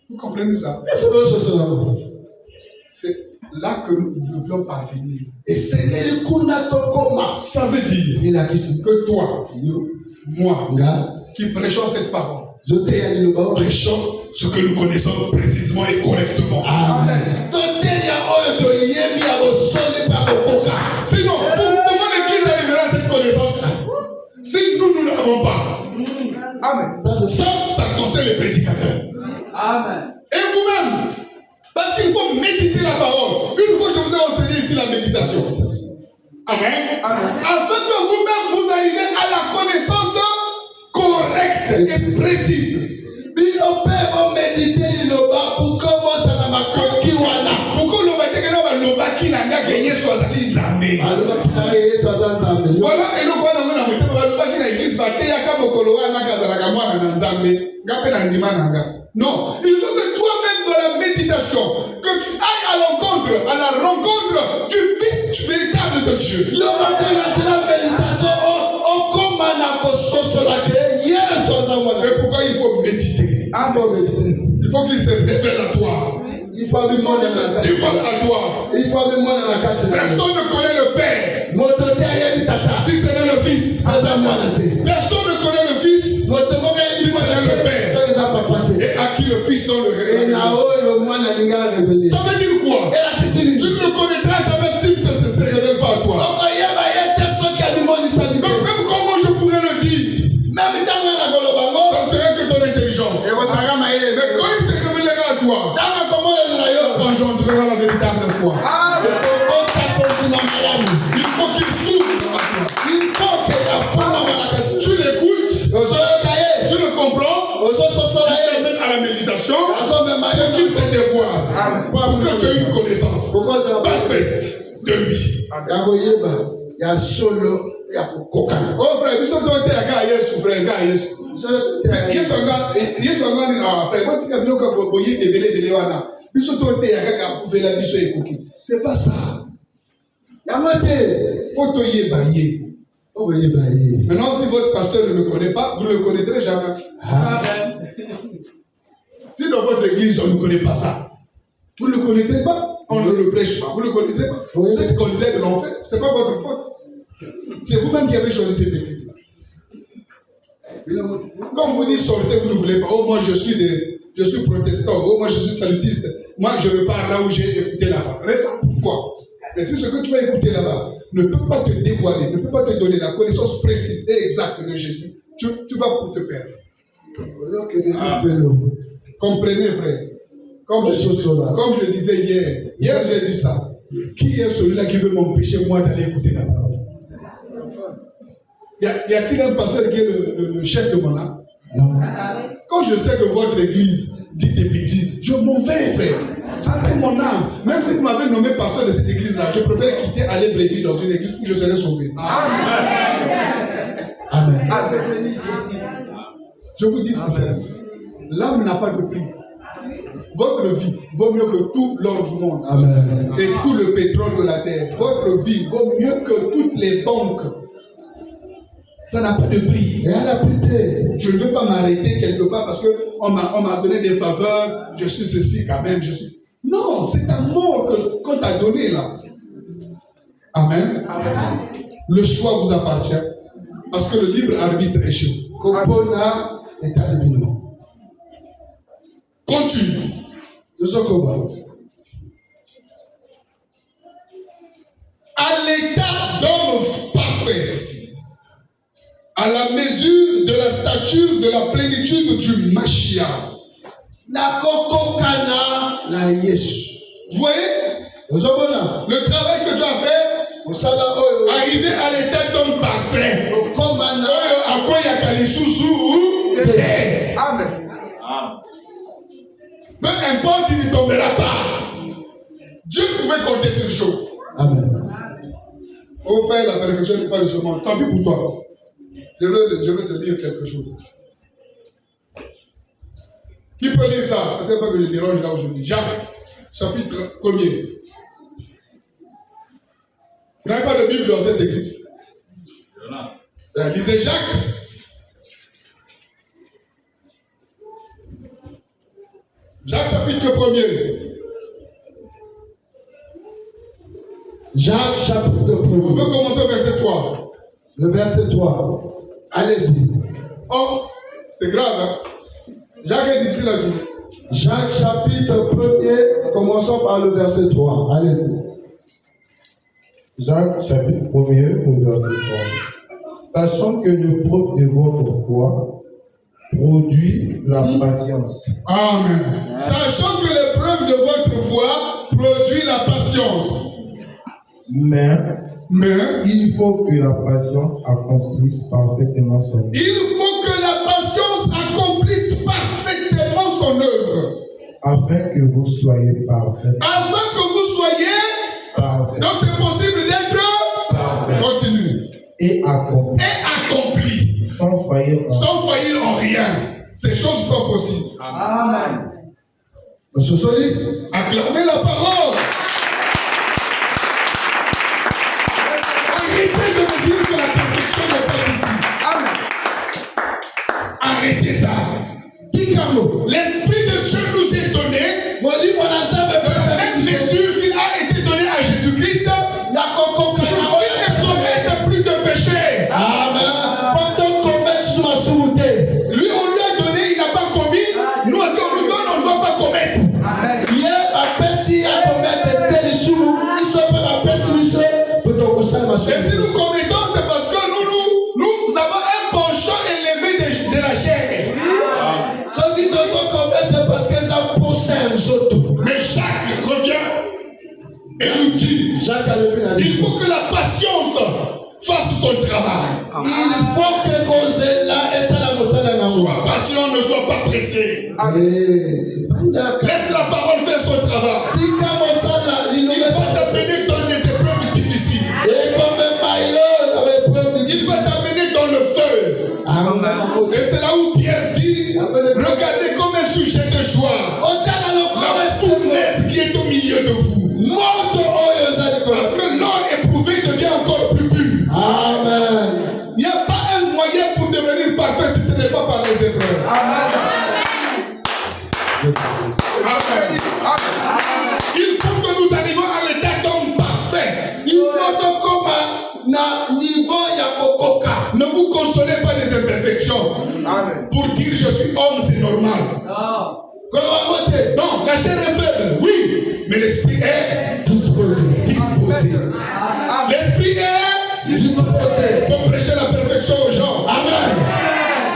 Vous comprenez ça? C'est là que nous devions parvenir. Esengeli kuna tokoma. Ça veut dire Il a dit que toi, moi, nga qui prêchons cette parole, zote ya liloba. prêchons ce que nous connaissons précisément et correctement. Amen. Tote ya oyo toyebi ya bosoli pa kokoka. Sinon, comment l'Église arrivera à cette connaissance si nous ne l'avons pas? Amen. Ça concerne les prédicateurs. Amen. Et vous-même, parce qu'il faut méditer la parole. Une fois, je vous ai enseigné ici la méditation. Amen. Amen. Afin que vous-même vous arrivez à la connaissance correcte et précise. Bilope o méditer liloba pour commencer na makoki wana. Pourquoi le bâtiment est le bâti n'a pas gagné soit allé Zambé. Aloba pitare Yesu azanzambe. Voilà, et nous voyons dans le bâtiment le bâti n'a église bâti ya kabo koloa na kazala kamwa na Zambé. Ngapé na ndima nanga. Non, il faut que toi-même dans la méditation, que tu ailles à la rencontre du Fils véritable de Dieu. Loba tena sila méditation o koma na kososola ke Yesu azanzambe. C'est pourquoi il faut méditer. Ando méditer. Il faut qu'il se révèle à toi. Il faut lui Il faut demander qu'il se la dévoile à toi. Il faut lui demander la carte. Personne ne connaît le Père Moto te ayebi tata. si ce n'est le Fils. Azamwana te. Personne ne connaît le Fils Moto moko ayebi si ce n'est le Père. Soki eza papa te. Et à qui le Fils donne le Et na révélation. oyo mwana alinga révélé. Ça veut dire quoi? Elakisi nini? Tu ne le connaîtras jamais s'il ne se révèle pas à toi. Okoyeba ye te soki abimonisa Donc bite. même comment je pourrais le dire, Même ntango na koloba ngo. ça ne serait que ton intelligence. Ekozalaka mayele. Mais quand il se révélera à toi, Ntango akomonana na yo. tu engendreras la véritable foi. Otakosima malamu. Il faut qu'il s'ouvre dans la foi. Il faut que afungwa malakasi. Tu l'écoutes, Ozoyoka ye. tu le comprends, Ozososola tu ye. l'amènes à la méditation, Azomema pour qu'il ye. se dévoile, pour que tu aies une connaissance Kokozala parfaite de lui. ya koyeba ya solo ya kokokana. Oh frère, biso to te aka Yesu frère, aka Yesu. Yesu anga frère, moi tika biloko ko boye debele wana. Biso to te aka ka kuvela biso ekoki. C'est pas ça. Yango te. Faut to yeba ye. Okoyeba ye. Maintenant si votre pasteur ne me connaît pas, vous ne le connaîtrez jamais. Amen. Si dans votre église on ne connaît pas ça, vous ne le connaîtrez pas, on ne le prêche pas, vous ne le connaîtrez pas. Vous êtes candidat de l'enfer, c'est pas votre faute. C'est vous-même qui avez choisi cette église-là. Comme vous dites sortez, vous ne voulez pas. Oh moi je suis protestant, oh moi je suis salutiste. Moi je repars là où j'ai écouté là-bas. Réponds pourquoi. Mais si ce que tu vas écouter là-bas ne peut pas te dévoiler, ne peut pas te donner la connaissance précise et exacte de Jésus, tu vas pour te perdre. Comprenez, frère. Comme je le disais hier j'ai dit ça. Qui est celui-là qui veut m'empêcher moi d'aller écouter la parole? Y a-t-il un pasteur qui est le chef de mon âme? Non. Quand je sais que votre église dit des bêtises, je m'en vais, frère. Ça fait mon âme. Même si vous m'avez nommé pasteur de cette église-là, je préfère quitter, aller brebis dans une église où je serai sauvé. Amen. Je vous dis sincèrement, l'âme n'a pas de prix. Votre vie vaut mieux que tout l'or du monde. Amen. Et tout le pétrole de la terre. Votre vie vaut mieux que toutes les banques. Ça n'a pas de prix. Je ne veux pas m'arrêter quelque part parce qu'on m'a donné des faveurs. Je suis ceci quand même. Non, c'est ta mort qu'on t'a donné là. Amen. Amen. Le choix vous appartient. Parce que le libre arbitre est chez vous. Continue. À l'état d'homme parfait, à la mesure de la stature de la plénitude du Mashiach. Vous voyez le travail que tu as fait, arriver à l'état d'homme parfait. Amen. Peu importe, il ne tombera pas. Dieu pouvait compter sur le show. Amen. On fait la perfection du pas de ce monde. Tant pis pour toi. Je vais te dire quelque chose. Qui peut lire ça? Ça ne sert pas que je dérange là aujourd'hui. Jacques, chapitre 1er. Vous n'avez pas de Bible dans cette église? Lisez Jacques. Jacques, chapitre 1er. Jacques, chapitre On 1er. peut commencer au verset 3. Le verset 3. Allez-y. Oh, c'est grave, hein? Jacques est difficile à dire. Jacques, chapitre 1er. Commençons par le verset 3. Allez-y. Jacques, chapitre 1er, au verset 3. Sachant que l'épreuve de votre foi produit la patience. Amen. Sachant que l'épreuve de votre foi produit la patience. Mais Mais il faut que la patience accomplisse parfaitement son œuvre. il faut que la patience accomplisse parfaitement son œuvre. Afin que vous soyez parfaits. Afin que vous soyez. Parfaits. Donc c'est possible d'être. Parfaits. Continue. Et accomplis. Et accompli. Sans faillir en Sans faillir en rien. Ces choses sont possibles. Amen. Monsieur Soli. Acclamez la parole. Arrêtez de me dire que la perfection n'est pas ici. Amen. Arrêtez ça. Tikamo. L'Esprit de Dieu nous est donné. Mon livre dans sa De la même mesure qu'il a été donné à Jésus-Christ. Il ne commet plus de péché. Amen. Pourtant, commettre sur ma soumoute. Lui, on lui a donné, il n'a pas commis. Nous aussi, on nous donne, on ne doit pas commettre. Amen. Hier, la personne a commettre tel jour, il soit pas la personne, peut on conseiller ma Et si soumoute. nous commettons, c'est parce que nous avons un penchant élevé de la chair. Ceux qui doivent commettre, c'est parce qu'ils ont pensé un autre. Mais Jacques revient et nous dit, Jacques a levé la il vie. faut que la patience fasse son travail. Il faut que cause là et ça la mosala na Sois patient, ne sois pas pressé. Laisse la parole faire son travail. Tika mosala Il l'innovation. va t'amener dans des épreuves difficiles. Et comme Maïlo avait preuve Il va t'amener dans le feu. Et c'est là où Pierre dit, regardez comme un sujet de joie la fournaise qui est au milieu de vous. Parce que l'or éprouvé devient encore plus pur. Amen. Il n'y a pas un moyen pour devenir parfait si ce n'est pas par les épreuves. Amen. Amen. Il faut que nous arrivions à l'état d'homme parfait. Il faut que comme na niveau ya kokoka. Ne vous consolez pas des imperfections. Amen. Pour dire je suis homme, c'est normal. Non. Non, la chair est faible, oui, mais l'esprit est Disposé. disposé. L'esprit est Disposé. Il faut prêcher la perfection aux gens. Amen.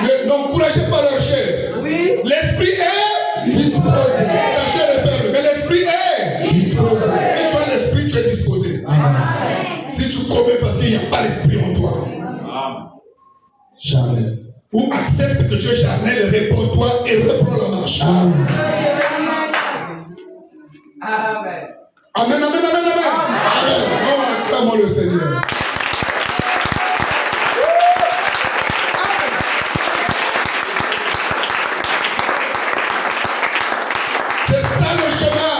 Ne n'encouragez pas leur chair. Oui. L'esprit est Disposé. la chair est faible, mais l'esprit est. Disposé. Si tu as l'esprit, tu es disposé. Amen. Si tu commets parce qu'il n'y a pas l'esprit en toi, Jamais. ou accepte que tu es charnel, réponds-toi et reprends la marche. Amen. Amen. Amen, amen, amen, amen. Amen. Oh, acclamons le Seigneur. C'est ça le chemin.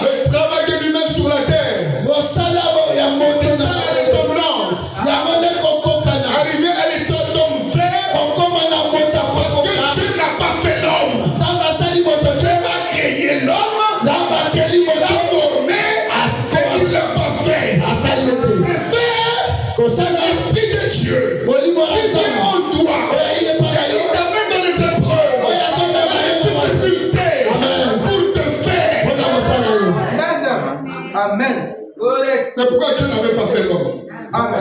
Le travail de l'humain sur la terre. C'est ça la ressemblance. Arriver à l'état d'homme fait. Parce que Dieu n'a pas fait l'homme. Dieu a créé l'homme. Il l'a formé. Mais il ne l'a pas fait. Mais faire l'esprit de Dieu qui vient en toi. Il t'amène dans les épreuves. Dans les difficultés. Pour te faire. Amen. Correct. C'est pourquoi Dieu n'avait pas fait l'homme. Amen.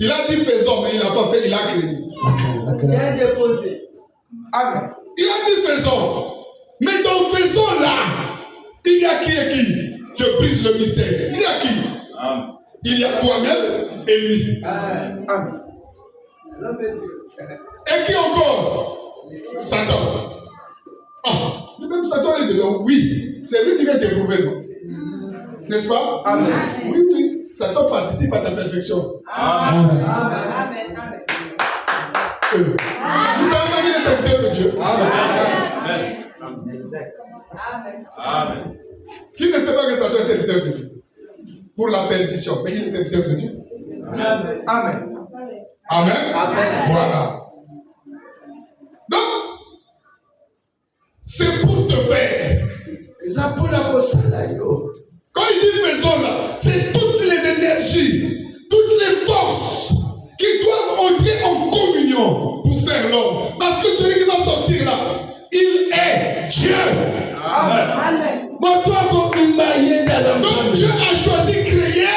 Il a dit faisons, mais il n'a pas fait, il a créé. Bien déposé. Amen. Il a dit faisons. Mais dans faisons là, il y a qui et qui? Je brise le mystère. Il y a qui? Il y a toi-même et lui. Amen. L'homme de Dieu. Et qui encore? Satan. Ah, le même Satan est dedans. Oui, c'est lui qui vient t'éprouver, non? N'est-ce pas? Amen. Oui, oui. Satan participe à ta perfection. Amen. Amen. Amen. Vous savez pas qu'il est serviteur de Dieu. Amen. Amen. Qui ne sait pas que Satan est serviteur de Dieu? Pour la perdition, mais il est serviteur de Dieu. Amen. Amen. Amen. Voilà. Donc, c'est pour te faire. Quand il dit faisons là, c'est toutes les énergies, toutes les forces qui doivent entrer en communion pour faire l'homme. Parce que celui qui va sortir là, il est Dieu. Amen. Donc Dieu a choisi créer.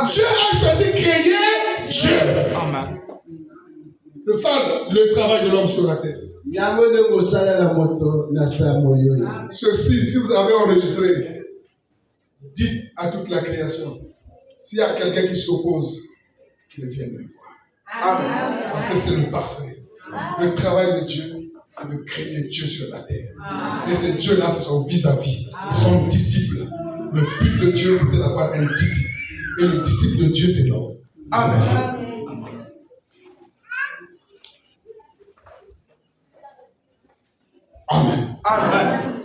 Dieu a choisi créer Dieu. Amen. C'est ça le travail de l'homme sur la terre. Ceci, si vous avez enregistré, dites à toute la création, s'il y a quelqu'un qui s'oppose, qu'il vienne me voir. Amen. Parce que c'est le parfait. Le travail de Dieu, c'est de créer Dieu sur la terre. Et ce Dieu-là, c'est son vis-à-vis, son disciple. Le but de Dieu, c'était d'avoir un disciple. Et le disciple de Dieu, c'est l'homme. Amen. Amen. Amen.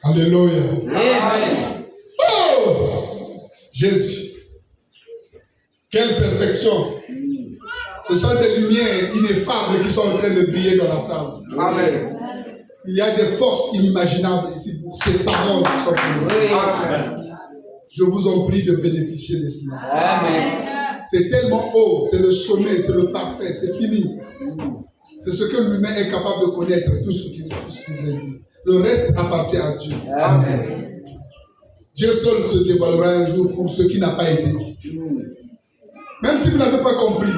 Alléluia. Amen. Oh! Jésus. Quelle perfection. Ce sont des lumières ineffables qui sont en train de briller dans la salle. Amen. Il y a des forces inimaginables ici pour ces paroles qui sont prononcées. Amen. Je vous en prie de bénéficier de cela. Amen. C'est tellement haut, c'est le sommet, c'est le parfait, c'est fini. C'est ce que l'humain est capable de connaître, tout ce qui vous est dit. Le reste appartient à Dieu. Amen. Dieu seul se dévoilera un jour pour ce qui n'a pas été dit. Même si vous n'avez pas compris,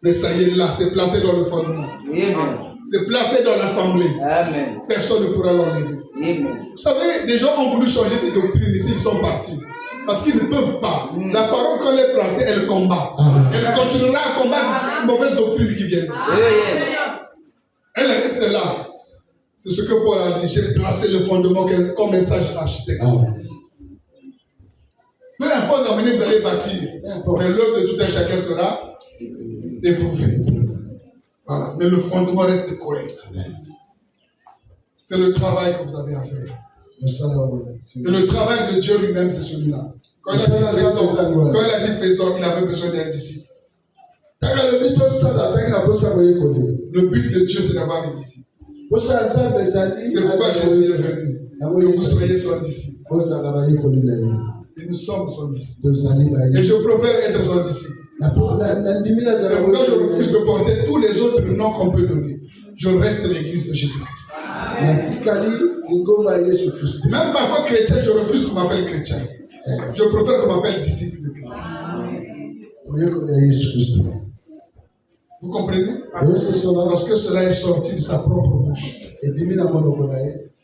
mais ça y est là, c'est placé dans le fondement. Amen. C'est placé dans l'assemblée. Amen. Personne ne pourra l'enlever. Amen. Vous savez, des gens ont voulu changer de doctrine ici, ils sont partis. Parce qu'ils ne peuvent pas. La parole, quand elle est placée, elle combat. Elle continuera à combattre une mauvaise doctrine qui vient. Elle reste là. C'est ce que Paul a dit. J'ai placé le fondement comme un sage architecte. Peu importe la manière que vous allez bâtir, mais l'œuvre de tout un chacun sera éprouvée. Voilà. Mais le fondement reste correct. C'est le travail que vous avez à faire. Et le travail de Dieu lui-même, c'est celui-là. Quand il a dit faisons, il avait besoin d'un disciple. Le but de Dieu, c'est d'avoir des disciples. C'est pourquoi Jésus est venu. Que vous soyez son disciple. Et nous sommes son disciple. Et je préfère être son disciple. C'est pourquoi je refuse de porter tous les autres noms qu'on peut donner. Je reste l'église de Jésus-Christ. Même parfois chrétien, je refuse qu'on m'appelle chrétien. Je préfère qu'on m'appelle disciple de Christ. Vous comprenez? Parce que cela est sorti de sa propre bouche.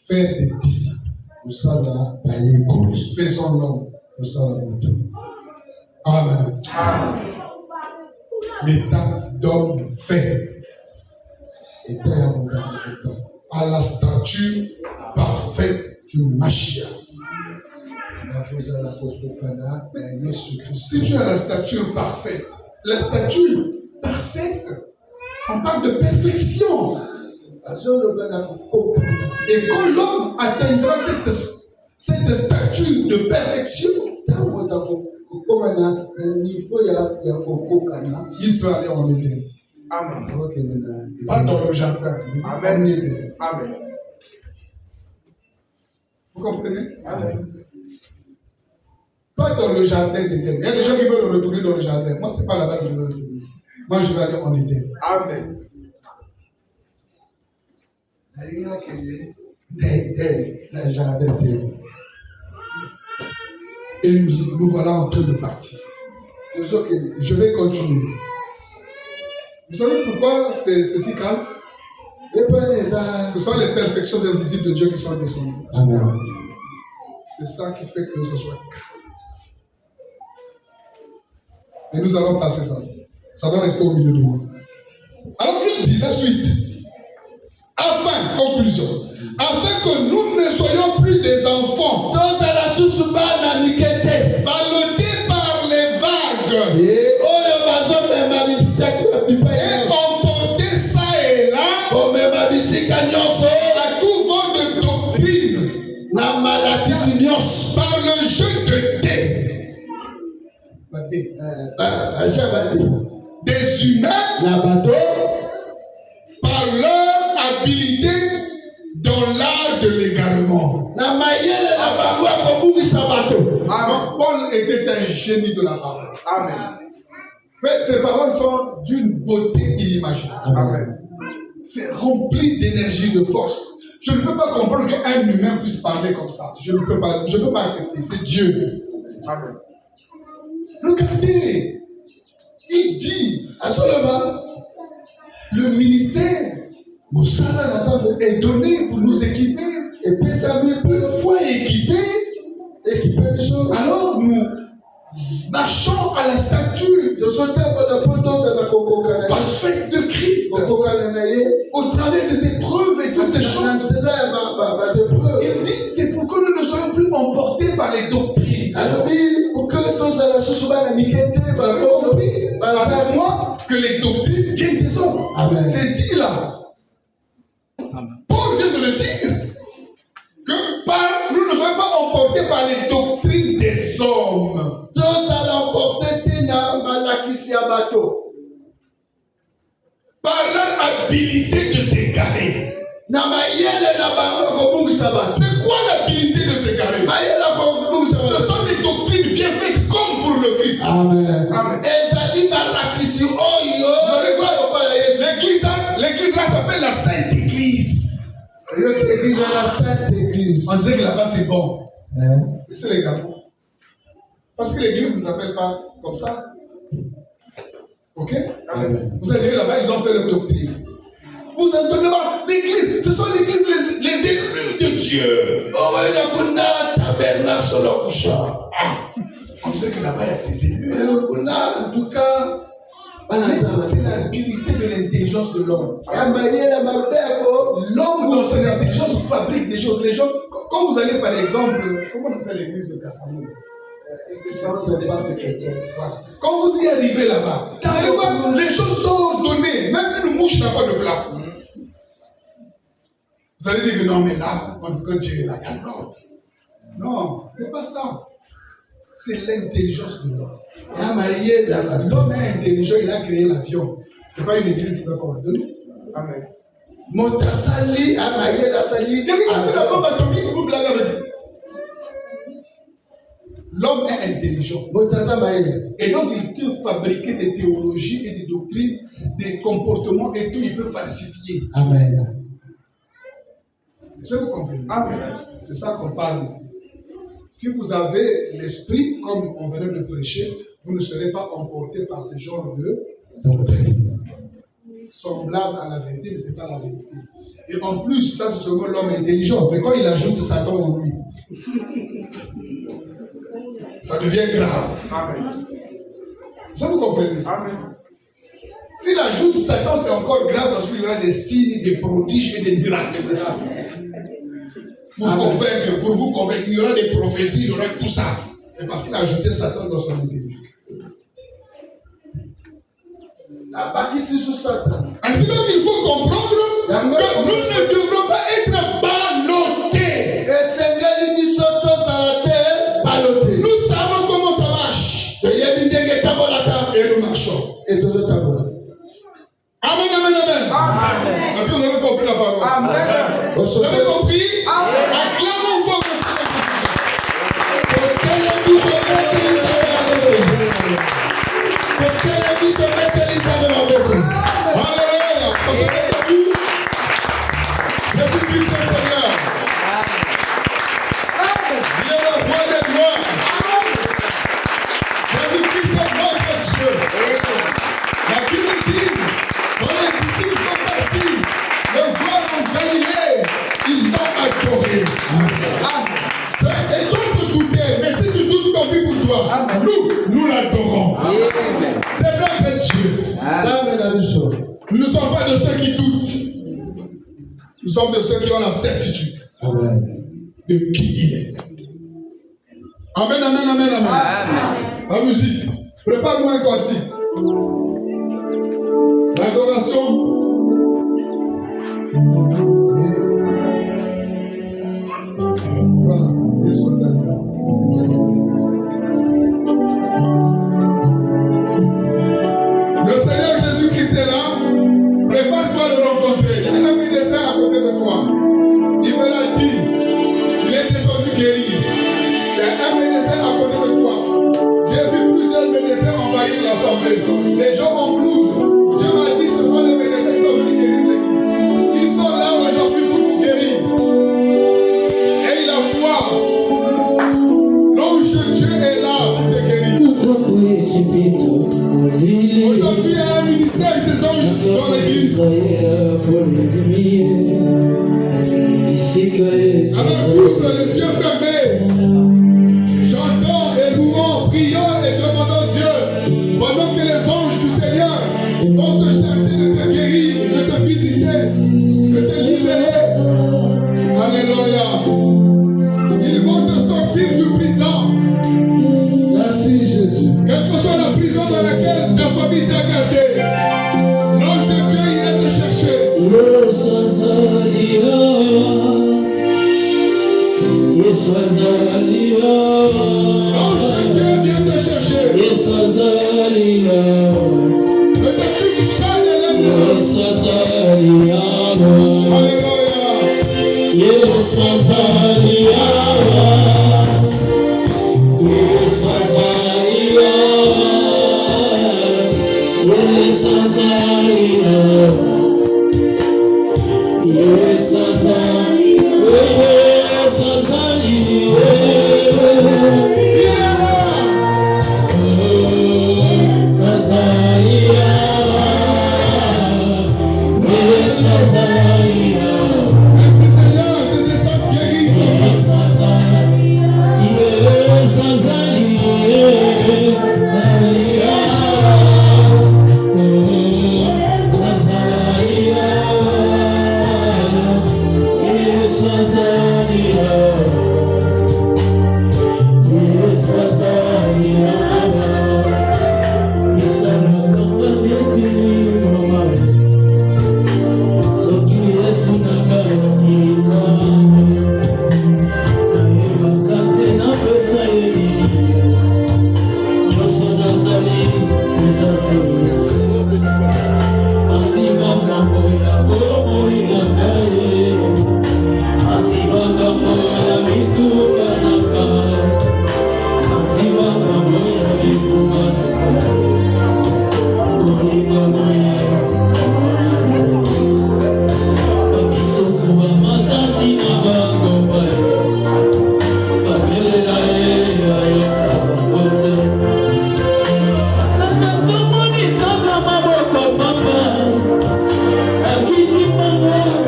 Faire des disciples. Faisons l'homme. Amen. L'état d'homme fait à la stature parfaite du Mashiach. Si tu as la stature parfaite, on parle de perfection. Et quand l'homme atteindra cette stature de perfection, il peut aller en Éden. Amen. Pas dans le jardin. Amen. En Éden. Amen. Vous comprenez? Amen. Pas dans le jardin d'Éden. Il y a des gens qui veulent retourner dans le jardin. Moi, ce n'est pas là-bas que je veux retourner. Moi, je vais aller en Éden. Amen. Et nous voilà en train de partir. Je vais continuer. Vous savez pourquoi c'est si calme? Ce sont les perfections invisibles de Dieu qui sont descendues. Amen. C'est ça qui fait que ce soit calme. Et nous allons passer ça. Ça va rester au milieu de nous. Alors il dit la suite. Afin, conclusion, afin que nous ne soyons plus des enfants ballottés par les vagues. habileté. Des humains par leur habileté dans l'art de l'égarement. Paul était un génie de la parole. Amen. Mais ces paroles sont d'une beauté inimaginable. Amen. C'est rempli d'énergie, de force. Je ne peux pas comprendre qu'un humain puisse parler comme ça. Je ne peux pas accepter. C'est Dieu. Amen. Regardez. Il dit à Solomon, le ministère est donné pour nous équiper. Et puis ça une fois équipé, alors nous marchons à la statue parfaite de Christ au travers des épreuves et toutes ces choses. Il dit c'est pour que nous ne soyons plus emportés par les doctrines. Vous avez compris avec moi que les doctrines viennent des hommes. Amen. C'est dit là. Paul vient de le dire. Que nous ne soyons pas emportés par les doctrines des hommes. Par leur habilité de s'égarer. C'est quoi l'habilité de s'égarer? Ce sont des doctrines bien faites comme pour le Christ. Amen. Amen. L'église là s'appelle la Sainte Église. On dirait que là-bas c'est bon. Mais c'est les gars. Parce que l'église ne s'appelle pas comme ça. Ok? Amen. Vous allez là-bas, ils ont fait leur doctrine. Vous entendez pas? L'église, ce sont l'église, les élus de Dieu. On dirait que là-bas, il y a des élus. En tout cas, c'est l'habilité de l'intelligence de l'homme. L'homme, dans son intelligence, fabrique des choses. Les gens, quand vous allez par exemple, comment on appelle l'église de Castamou? Quand vous y arrivez là-bas, les choses sont ordonnées. Même une mouche n'a pas de place. Vous allez dire que non, mais là, quand Dieu est là, il y a l'ordre. Non, c'est pas ça. C'est l'intelligence de l'homme. L'homme est intelligent, il a créé l'avion. Ce n'est pas une église qui va coordonner. Amen. Quelqu'un qui a fait la bombe atomique, vous blaguez avec lui. L'homme est intelligent. Et donc, il peut fabriquer des théologies et des doctrines, des comportements et tout, il peut falsifier. Amen. C'est ça que vous comprenez? Amen. C'est ça qu'on parle ici. Si vous avez l'esprit, comme on venait de prêcher, vous ne serez pas emporté par ce genre de doctrine. Semblable à la vérité, mais ce n'est pas la vérité. Et en plus, ça c'est seulement l'homme intelligent. Mais quand il ajoute Satan en lui, ça devient grave. Amen. Ça vous comprenez? Amen. S'il ajoute Satan, c'est encore grave parce qu'il y aura des signes, des prodiges et des miracles. Pour vous convaincre, il y aura des prophéties, il y aura tout ça. Mais parce qu'il a ajouté Satan dans son intelligence. Ainsi donc, il faut comprendre que nous ne devrons pas être ballottés. Nous savons comment ça marche. Et nous marchons. Amen, amen, amen. Amen. Est-ce que vous avez compris la parole? Amen. Vous avez compris? Acclamons fort le Alléluia. Parce que Jésus-Christ est Seigneur. Il est le roi des rois. Jésus-Christ est notre Dieu. La Bible dit, quand les disciples sont partis, le voir en Galilée, ils l'ont adoré. Et d'autres doutaient, mais si tu doutes, tant pis pour toi. Nous l'adorons. C'est notre Dieu. Nous ne sommes pas de ceux qui doutent. Nous sommes de ceux qui ont la certitude de qui il est. Amen, amen, amen, amen. La musique. Prépare-nous un cantique. L'adoration. Voilà. Dieu soit salué. Alors tous les yeux fermés, chantons et louons, prions et demandons Dieu, pendant que les anges du Seigneur vont se chercher de te guérir, de te visiter, de te libérer. Alléluia. Ils vont te sortir du prison. Merci Jésus. Quelle que soit la prison dans laquelle ta famille t'a gardé, l'ange de Dieu, il vient te chercher. L'ange de Dieu vient te chercher. Ne t'occupe pas de l'ennemi. Merci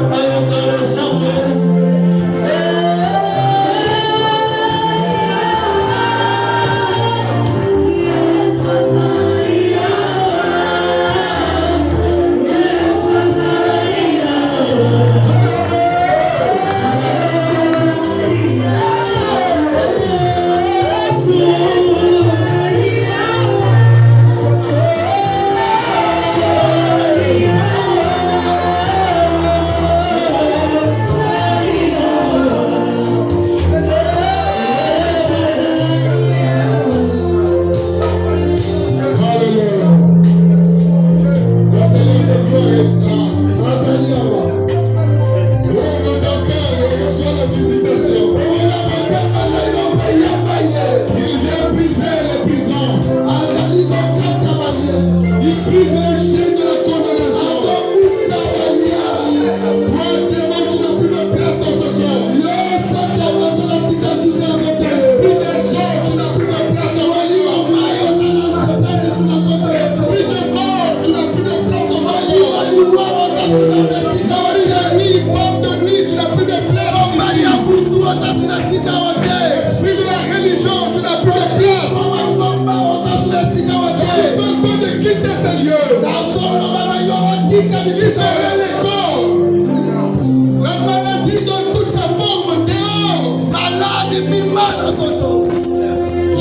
Seigneur de descendre guéri.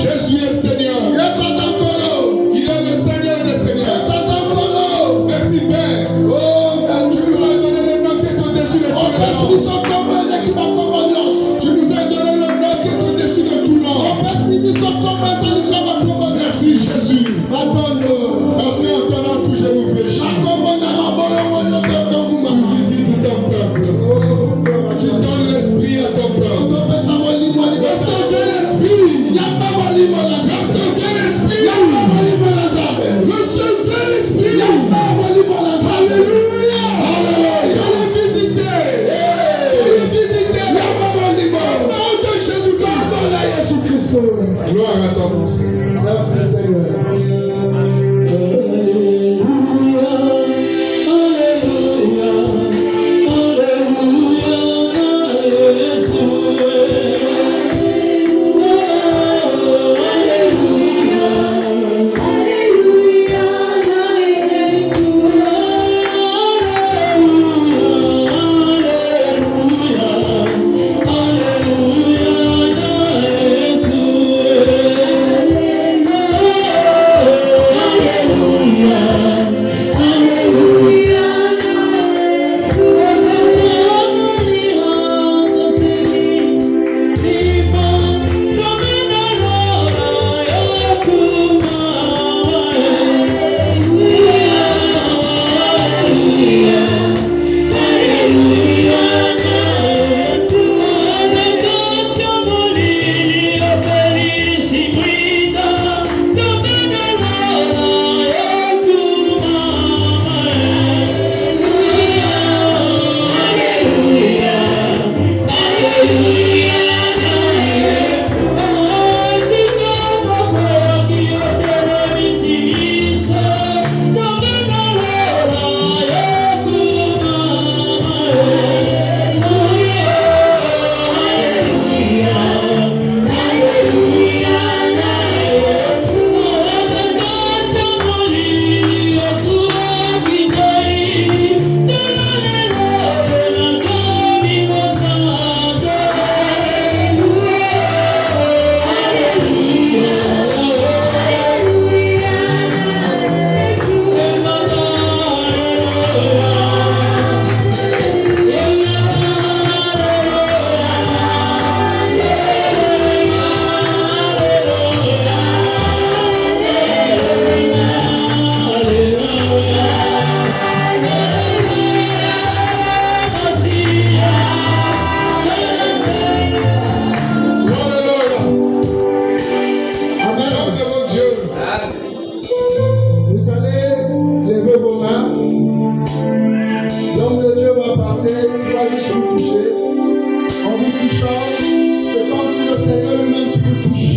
Jésus est Seigneur. Il est le Seigneur des Seigneurs. Merci Père. Tu nous as donné le nom qui est au-dessus de tout nom. Tu nous as donné le nom qui est au-dessus de tout nom. Merci Jésus. Parce qu'en ton nom, je nous fléchis. chant, c'est comme si le Seigneur lui-même qui vous touche.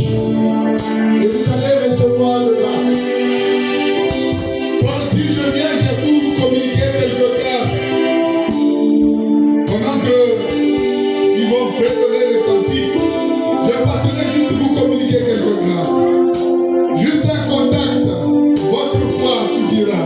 Et vous allez recevoir de grâce. Quand si je viens, je vais vous communiquer quelques grâces. Pendant que ils vont fredonner les cantiques, je passerai juste vous communiquer quelques grâces. Juste un contact, votre foi suffira.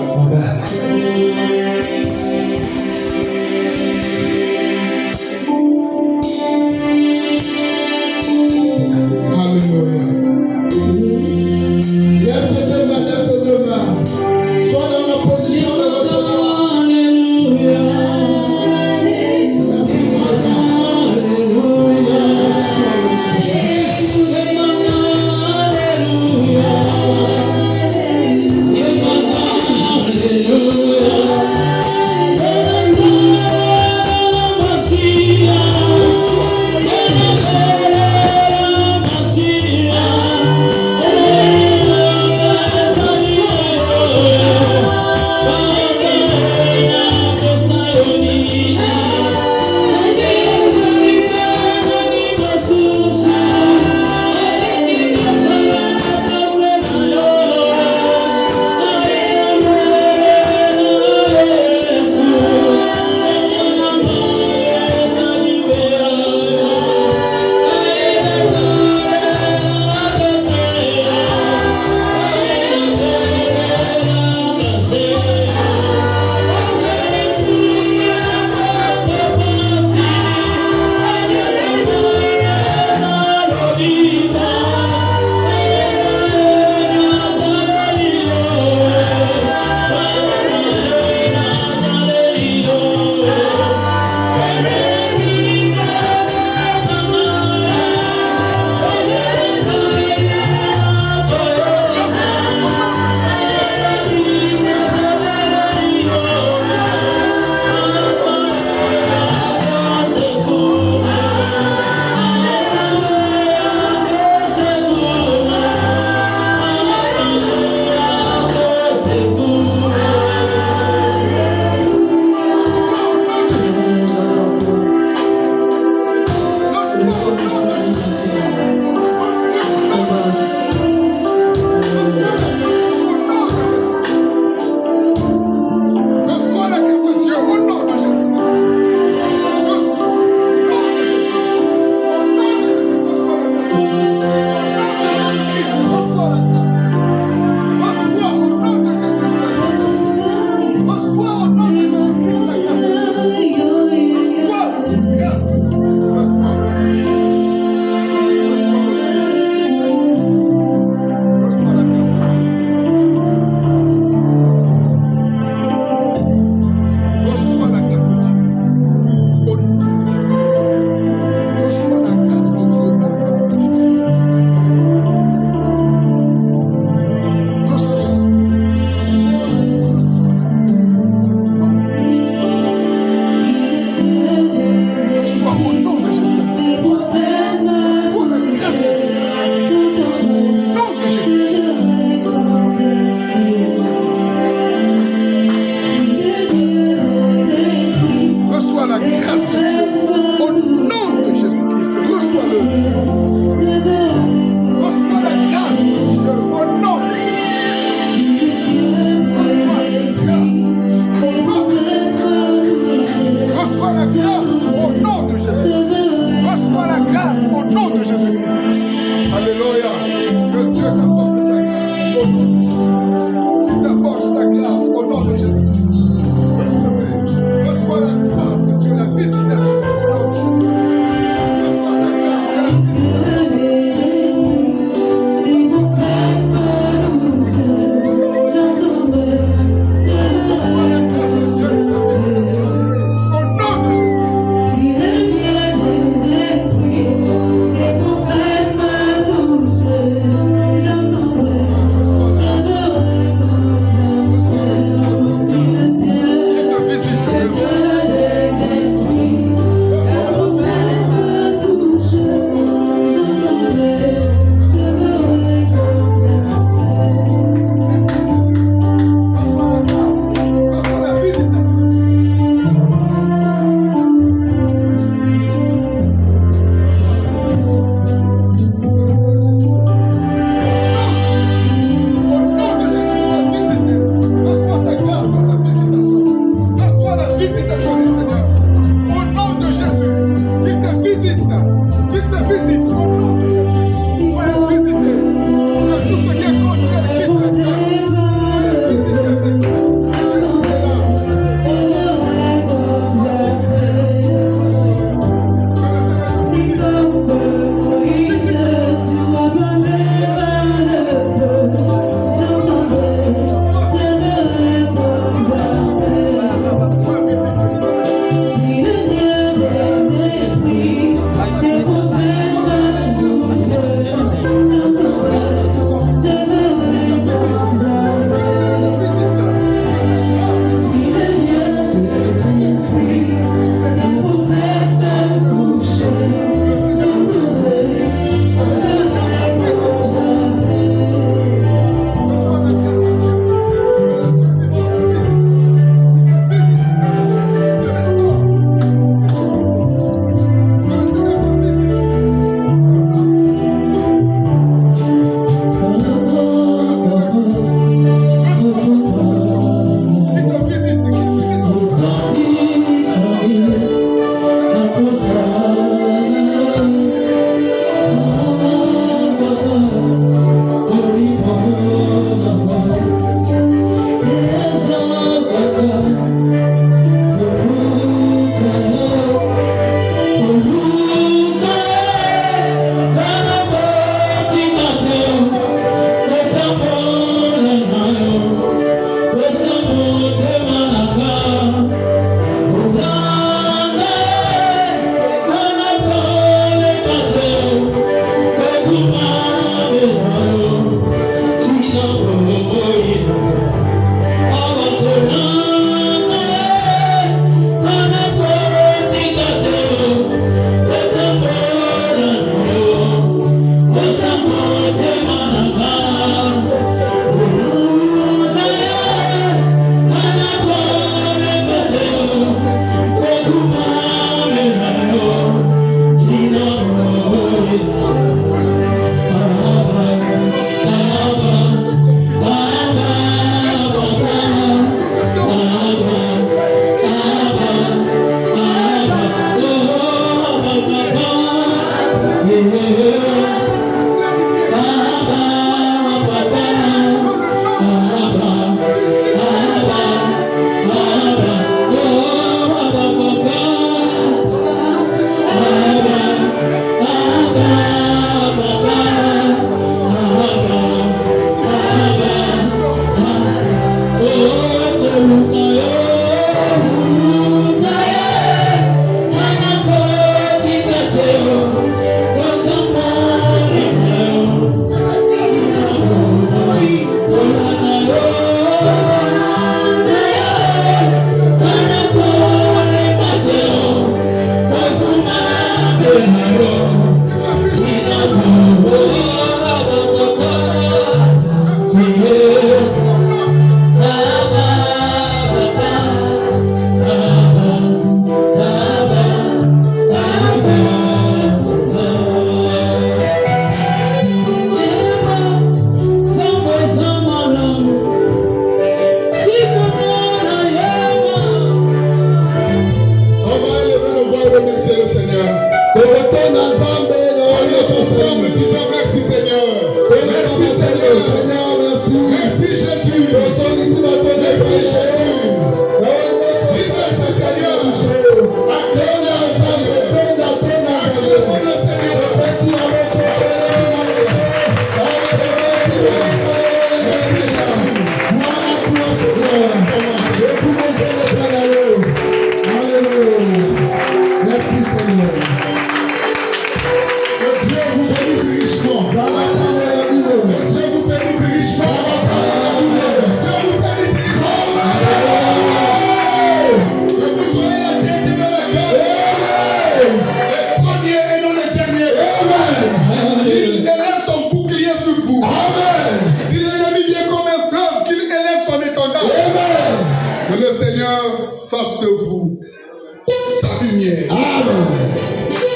lumière. Amen.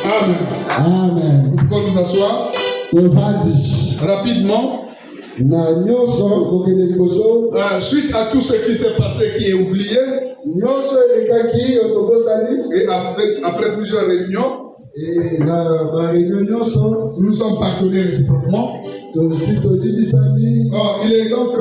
Amen. Amen. Nous pouvons nous asseoir Ovandi. rapidement. Na nyonso kokende liboso. Suite à tout ce qui s'est passé, qui est oublié, Nyonso elekaki otobosani. et après plusieurs réunions, Et na réunion nyonso. nous nous sommes pardonnés réciproquement. Tosi todibisani. Il est donc